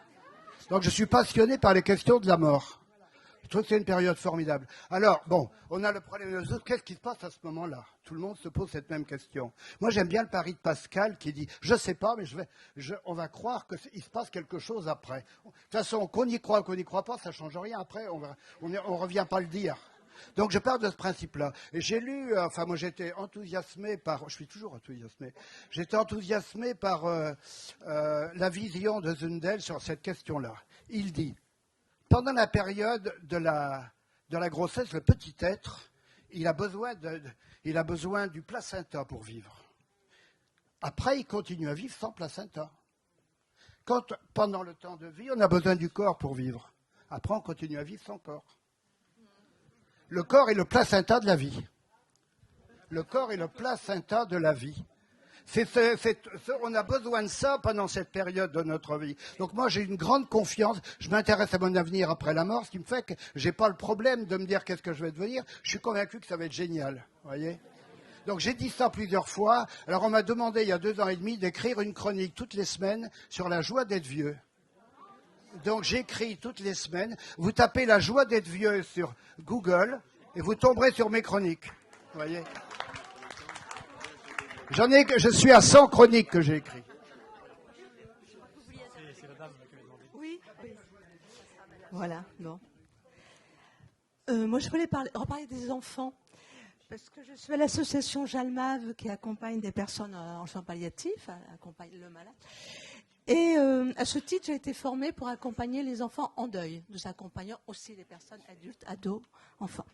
Donc je suis passionné par les questions de la mort. Je trouve que c'est une période formidable. Alors, bon, on a le problème des autres. Qu'est-ce qui se passe à ce moment-là? Tout le monde se pose cette même question. Moi, j'aime bien le pari de Pascal qui dit, je ne sais pas, mais on va croire qu'il se passe quelque chose après. De toute façon, qu'on y croit ou qu'on n'y croit pas, ça ne change rien. Après, on ne revient pas le dire. Donc, je pars de ce principe-là. Et j'ai lu, moi, j'étais enthousiasmé par, je suis toujours enthousiasmé, j'étais enthousiasmé par la vision de Zundel sur cette question-là. Il dit, pendant la période de la grossesse, le petit être, il a besoin du placenta pour vivre. Après, il continue à vivre sans placenta. Pendant le temps de vie, on a besoin du corps pour vivre. Après, on continue à vivre sans corps. Le corps est le placenta de la vie. Le corps est le placenta de la vie. On a besoin de ça pendant cette période de notre vie. Donc moi, j'ai une grande confiance. Je m'intéresse à mon avenir après la mort, ce qui me fait que je n'ai pas le problème de me dire qu'est-ce que je vais devenir. Je suis convaincu que ça va être génial. Voyez. Donc j'ai dit ça plusieurs fois. Alors on m'a demandé il y a 2 ans et demi d'écrire une chronique toutes les semaines sur la joie d'être vieux. Donc j'écris toutes les semaines. Vous tapez la joie d'être vieux sur Google et vous tomberez sur mes chroniques. Voyez. Je suis à 100 chroniques que j'ai écrites.
Oui. Voilà, bon. Moi, je voulais reparler des enfants, parce que je suis à l'association Jalmave qui accompagne des personnes en soins palliatifs, accompagne le malade. Et à ce titre, j'ai été formée pour accompagner les enfants en deuil. Nous accompagnons aussi les personnes adultes, ados, enfants.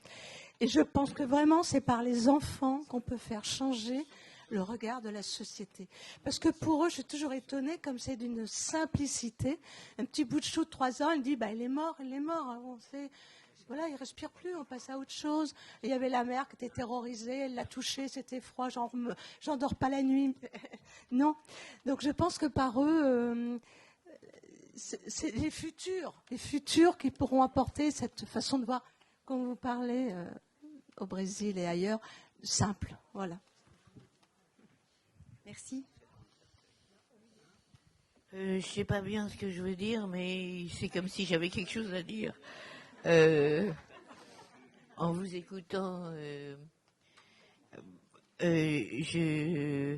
Et je pense que vraiment, c'est par les enfants qu'on peut faire changer le regard de la société. Parce que pour eux, je suis toujours étonnée, comme c'est d'une simplicité. Un petit bout de chou de 3 ans, il dit, il est mort. On sait, voilà, il respire plus, on passe à autre chose. Et il y avait la mère qui était terrorisée, elle l'a touché, c'était froid, j'en dors pas la nuit. Non. Donc je pense que par eux, c'est les futurs qui pourront apporter cette façon de voir, comme vous parlez au Brésil et ailleurs, simple. Voilà. Merci.
Je sais pas bien ce que je veux dire, mais c'est comme si j'avais quelque chose à dire. En vous écoutant, je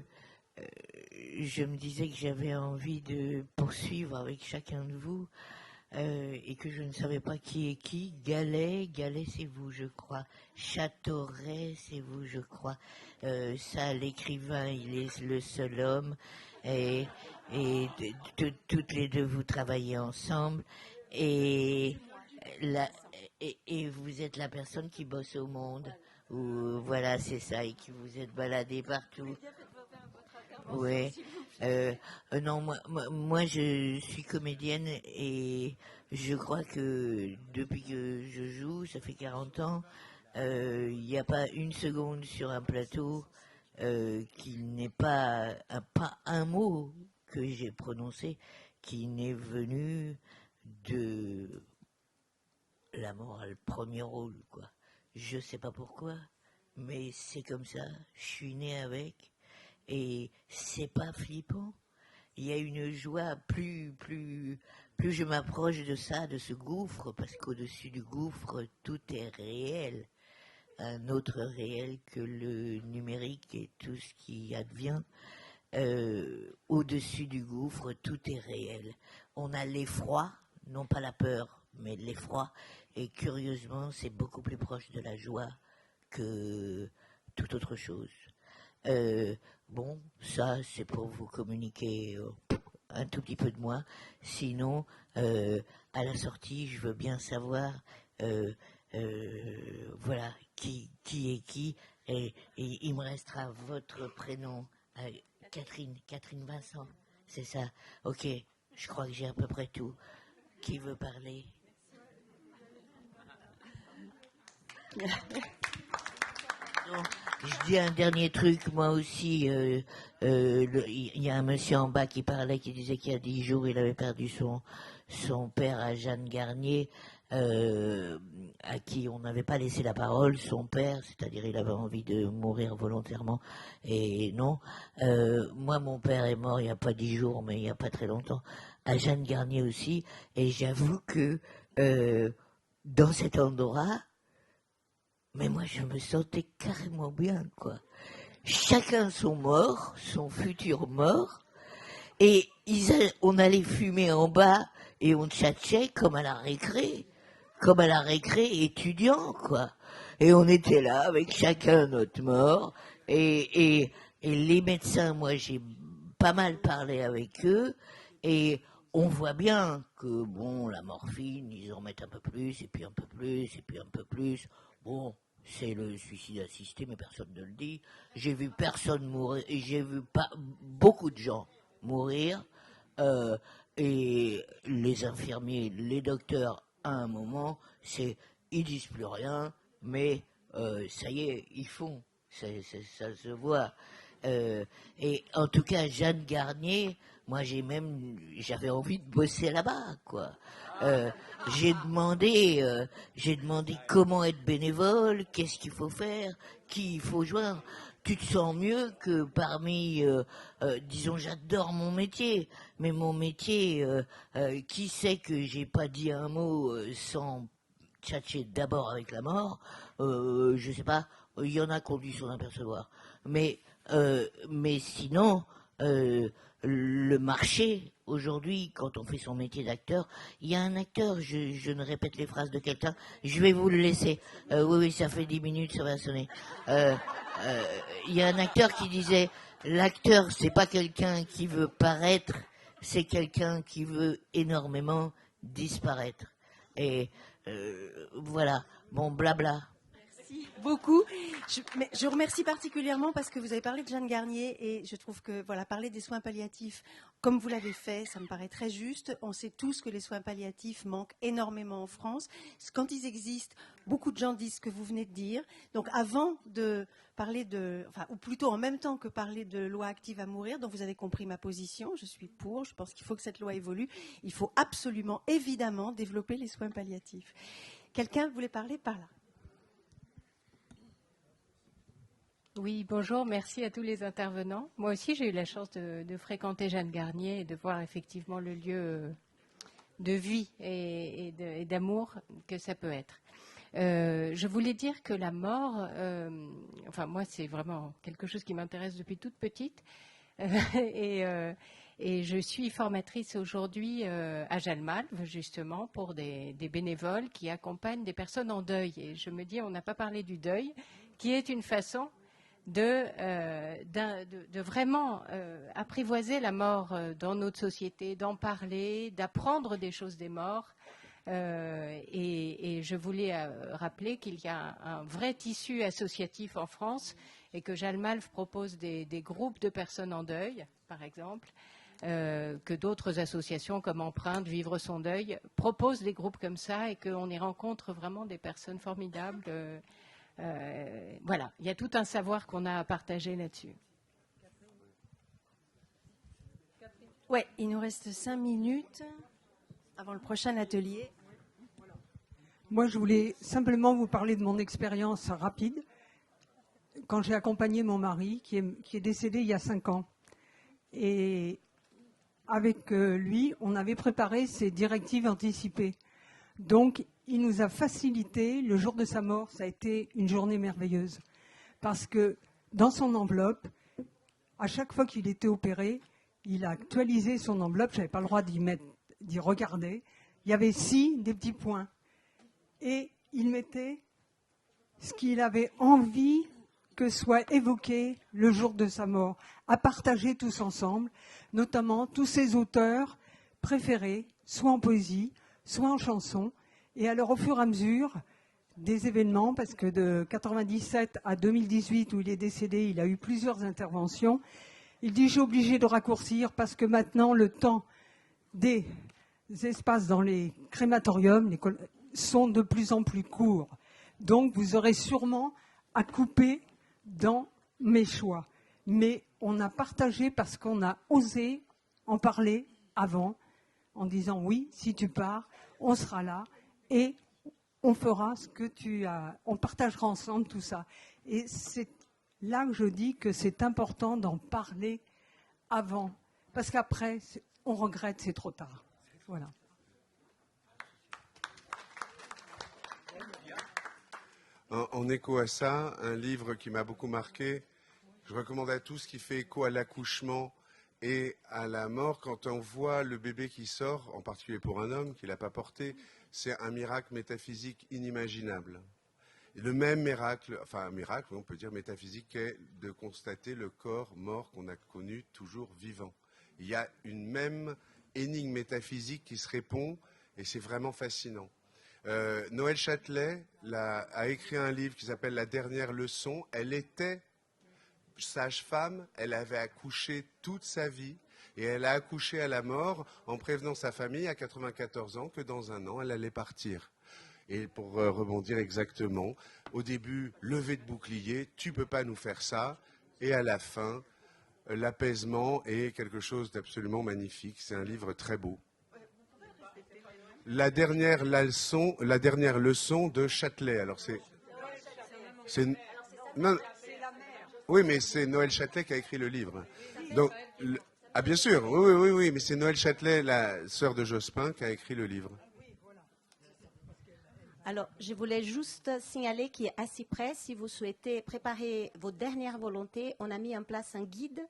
me disais que j'avais envie de poursuivre avec chacun de vous et que je ne savais pas qui est qui. Gallet, c'est vous, je crois. Châteauret, c'est vous, je crois. Ça, l'écrivain, il est le seul homme. Et toutes les deux, vous travaillez ensemble. Et vous êtes la personne qui bosse au Monde. Ou voilà, c'est ça, et qui vous êtes baladé partout. Ouais. Non, moi, je suis comédienne et je crois que depuis que je joue, ça fait 40 ans, il n'y a pas une seconde sur un plateau qu'il n'ait pas un mot que j'ai prononcé qui n'est venu de la mort, le premier rôle, quoi. Je sais pas pourquoi, mais c'est comme ça. Je suis née avec. Et c'est pas flippant. Il y a une joie plus je m'approche de ça, de ce gouffre, parce qu'au-dessus du gouffre, tout est réel. Un autre réel que le numérique et tout ce qui advient. Au-dessus du gouffre, tout est réel. On a l'effroi, non pas la peur, mais de l'effroi. Et curieusement, c'est beaucoup plus proche de la joie que toute autre chose. Bon, ça, c'est pour vous communiquer un tout petit peu de moi. Sinon, à la sortie, je veux bien savoir, voilà, qui est qui. Et il me restera votre prénom, Catherine Vincent, c'est ça. Ok, je crois que j'ai à peu près tout. Qui veut parler? Donc, je dis un dernier truc, moi aussi. Il y a un monsieur en bas qui parlait, qui disait qu'il y a 10 jours, il avait perdu son père à Jeanne Garnier, à qui on n'avait pas laissé la parole, son père, c'est-à-dire il avait envie de mourir volontairement, et non. Moi, mon père est mort il n'y a pas 10 jours, mais il n'y a pas très longtemps, à Jeanne Garnier aussi, et j'avoue que dans cet endroit, mais moi, je me sentais carrément bien, quoi. Chacun son mort, son futur mort, et on allait fumer en bas et on tchatchait comme à la récré étudiant, quoi. Et on était là avec chacun notre mort, et les médecins, moi, j'ai pas mal parlé avec eux, et on voit bien que, bon, la morphine, ils en mettent un peu plus, et puis un peu plus, et puis un peu plus. Bon, c'est le suicide assisté, mais personne ne le dit. J'ai vu personne mourir, et j'ai vu beaucoup de gens mourir, et les infirmiers, les docteurs, à un moment, ils disent plus rien, mais ça y est, ils font, ça se voit. Et en tout cas, Jeanne Garnier, moi j'avais envie de bosser là-bas, quoi. J'ai demandé comment être bénévole, qu'est-ce qu'il faut faire, qui il faut joindre. Tu te sens mieux que parmi, disons, j'adore mon métier, mais mon métier, qui sait que j'ai pas dit un mot sans tchatcher d'abord avec la mort, je sais pas, il y en a qui ont dû s'en apercevoir. Mais sinon, le marché, aujourd'hui, quand on fait son métier d'acteur, il y a un acteur, je ne répète les phrases de quelqu'un, je vais vous le laisser. Oui, ça fait 10 minutes, ça va sonner. Il y a un acteur qui disait, l'acteur, c'est pas quelqu'un qui veut paraître, c'est quelqu'un qui veut énormément disparaître. Et voilà, bon, blabla.
Merci beaucoup. Je remercie particulièrement parce que vous avez parlé de Jeanne Garnier et je trouve que voilà, parler des soins palliatifs comme vous l'avez fait, ça me paraît très juste. On sait tous que les soins palliatifs manquent énormément en France. Quand ils existent, beaucoup de gens disent ce que vous venez de dire. Donc avant de parler ou plutôt en même temps que parler de loi active à mourir, dont vous avez compris ma position, je suis pour, je pense qu'il faut que cette loi évolue. Il faut absolument, évidemment, développer les soins palliatifs. Quelqu'un voulait parler par là?
Oui, bonjour, merci à tous les intervenants. Moi aussi, j'ai eu la chance de fréquenter Jeanne Garnier et de voir effectivement le lieu de vie et d'amour que ça peut être. Je voulais dire que la mort, enfin moi, c'est vraiment quelque chose qui m'intéresse depuis toute petite. Et je suis formatrice aujourd'hui à Jalmalve, justement, pour des bénévoles qui accompagnent des personnes en deuil. Et je me dis, on n'a pas parlé du deuil, qui est une façon de vraiment apprivoiser la mort dans notre société, d'en parler, d'apprendre des choses des morts. Et je voulais rappeler qu'il y a un vrai tissu associatif en France et que Jalmalve propose des groupes de personnes en deuil, par exemple, que d'autres associations comme Empreinte, Vivre son deuil, proposent des groupes comme ça et qu'on y rencontre vraiment des personnes formidables. Voilà, il y a tout un savoir qu'on a à partager là-dessus.
Oui, il nous reste 5 minutes avant le prochain atelier.
Moi, je voulais simplement vous parler de mon expérience rapide quand j'ai accompagné mon mari qui est décédé il y a 5 ans. Et avec lui, on avait préparé ces directives anticipées. Donc, il nous a facilité, le jour de sa mort, ça a été une journée merveilleuse. Parce que dans son enveloppe, à chaque fois qu'il était opéré, il a actualisé son enveloppe, je n'avais pas le droit d'y regarder. il y avait ci, des petits points. Et il mettait ce qu'il avait envie que soit évoqué le jour de sa mort, à partager tous ensemble, notamment tous ses auteurs préférés, soit en poésie, soit en chanson. Et alors, au fur et à mesure des événements, parce que de 97 à 2018, où il est décédé, il a eu plusieurs interventions, il dit « J'ai obligé de raccourcir parce que maintenant, le temps des espaces dans les crématoriums sont de plus en plus courts. Donc, vous aurez sûrement à couper dans mes choix. Mais on a partagé parce qu'on a osé en parler avant, en disant oui, si tu pars, on sera là et on fera ce que tu as. On partagera ensemble tout ça. Et c'est là que je dis que c'est important d'en parler avant. Parce qu'après, on regrette, c'est trop tard. Voilà.
En écho à ça, un livre qui m'a beaucoup marqué, je recommande à tous, qui fait écho à l'accouchement et à la mort. Quand on voit le bébé qui sort, en particulier pour un homme qui ne l'a pas porté, c'est un miracle métaphysique inimaginable. Et le même miracle, enfin un miracle, on peut dire métaphysique, est de constater le corps mort qu'on a connu toujours vivant. Il y a une même énigme métaphysique qui se répond et c'est vraiment fascinant. Noël Châtelet a écrit un livre qui s'appelle La dernière leçon. Elle était sage-femme, elle avait accouché toute sa vie et elle a accouché à la mort en prévenant sa famille à 94 ans que dans un an, elle allait partir. Et pour rebondir exactement, au début, levée de bouclier, tu ne peux pas nous faire ça, et à la fin, l'apaisement est quelque chose d'absolument magnifique. C'est un livre très beau. La dernière leçon de Châtelet. Alors non, oui, mais c'est Noël Châtelet qui a écrit le livre. Donc, ah bien sûr, oui, mais c'est Noël Châtelet, la sœur de Jospin, qui a écrit le livre.
Alors, je voulais juste signaler qu'il est assez près. Si vous souhaitez préparer vos dernières volontés, on a mis en place un guide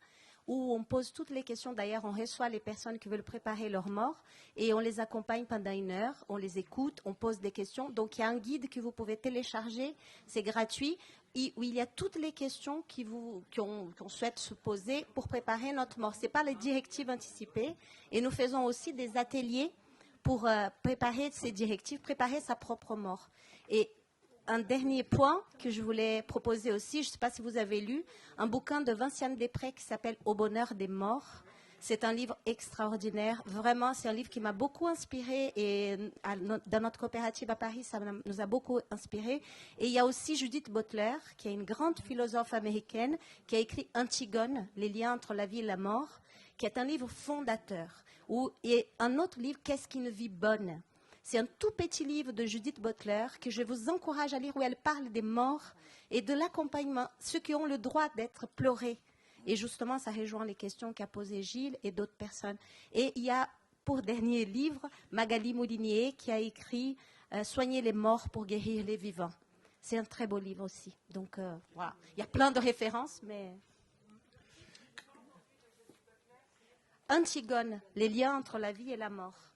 où on pose toutes les questions. D'ailleurs, on reçoit les personnes qui veulent préparer leur mort et on les accompagne pendant 1 heure, on les écoute, on pose des questions. Donc, il y a un guide que vous pouvez télécharger, c'est gratuit, où il y a toutes les questions qu'on souhaite se poser pour préparer notre mort. Ce n'est pas les directives anticipées. Et nous faisons aussi des ateliers pour préparer ces directives, préparer sa propre mort. Et un dernier point que je voulais proposer aussi, je ne sais pas si vous avez lu, un bouquin de Vinciane Després qui s'appelle Au bonheur des morts. C'est un livre extraordinaire. Vraiment, c'est un livre qui m'a beaucoup inspiré et dans notre coopérative à Paris, ça nous a beaucoup inspiré. Et il y a aussi Judith Butler, qui est une grande philosophe américaine, qui a écrit Antigone, les liens entre la vie et la mort, qui est un livre fondateur. Et un autre livre, Qu'est-ce qu'une vie bonne ? C'est un tout petit livre de Judith Butler que je vous encourage à lire, où elle parle des morts et de l'accompagnement, ceux qui ont le droit d'être pleurés. Et justement, ça rejoint les questions qu'a posées Gilles et d'autres personnes. Et il y a, pour dernier livre, Magali Moulinier qui a écrit Soigner les morts pour guérir les vivants. C'est un très beau livre aussi. Donc voilà, il y a plein de références, mais... Antigone, les liens entre la vie et la mort.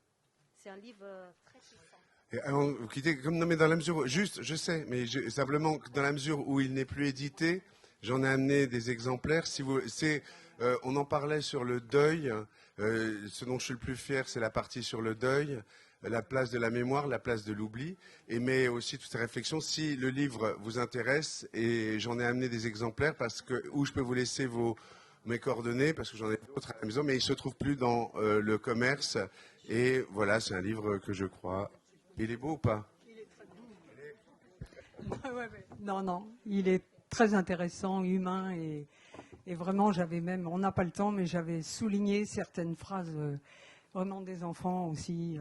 C'est un livre très puissant.
Vous quittez comme non, mais dans la mesure où, juste, je sais, mais simplement dans la mesure où il n'est plus édité, j'en ai amené des exemplaires. Si vous, on en parlait sur le deuil. Ce dont je suis le plus fier, c'est la partie sur le deuil, la place de la mémoire, la place de l'oubli, mais aussi toutes ces réflexions. Si le livre vous intéresse, et j'en ai amené des exemplaires où je peux vous laisser mes coordonnées, parce que j'en ai d'autres à la maison, mais il ne se trouve plus dans le commerce. Et voilà, c'est un livre que je crois. Il est beau ou pas ?
Non, il est très intéressant, humain, et vraiment, on n'a pas le temps, mais j'avais souligné certaines phrases vraiment des enfants aussi,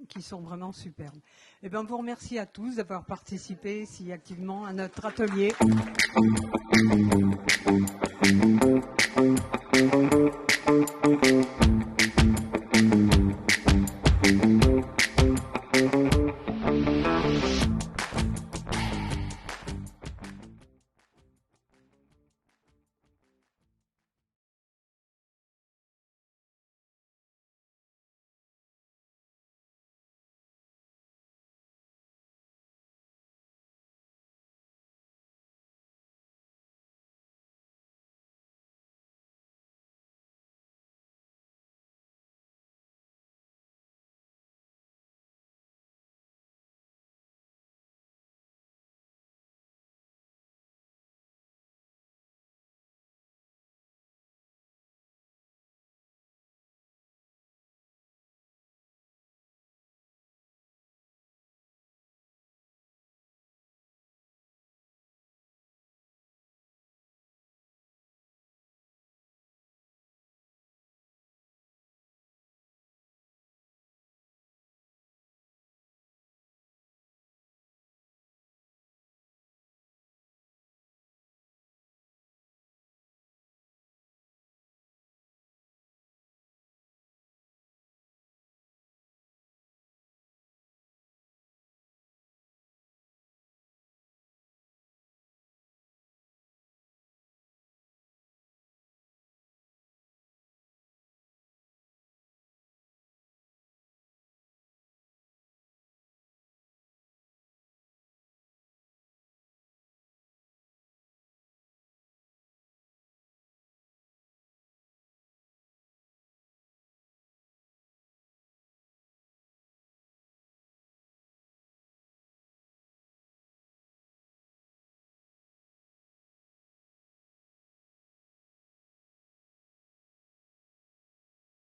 qui sont vraiment superbes. Eh bien, vous remercie à tous d'avoir participé si activement à notre atelier.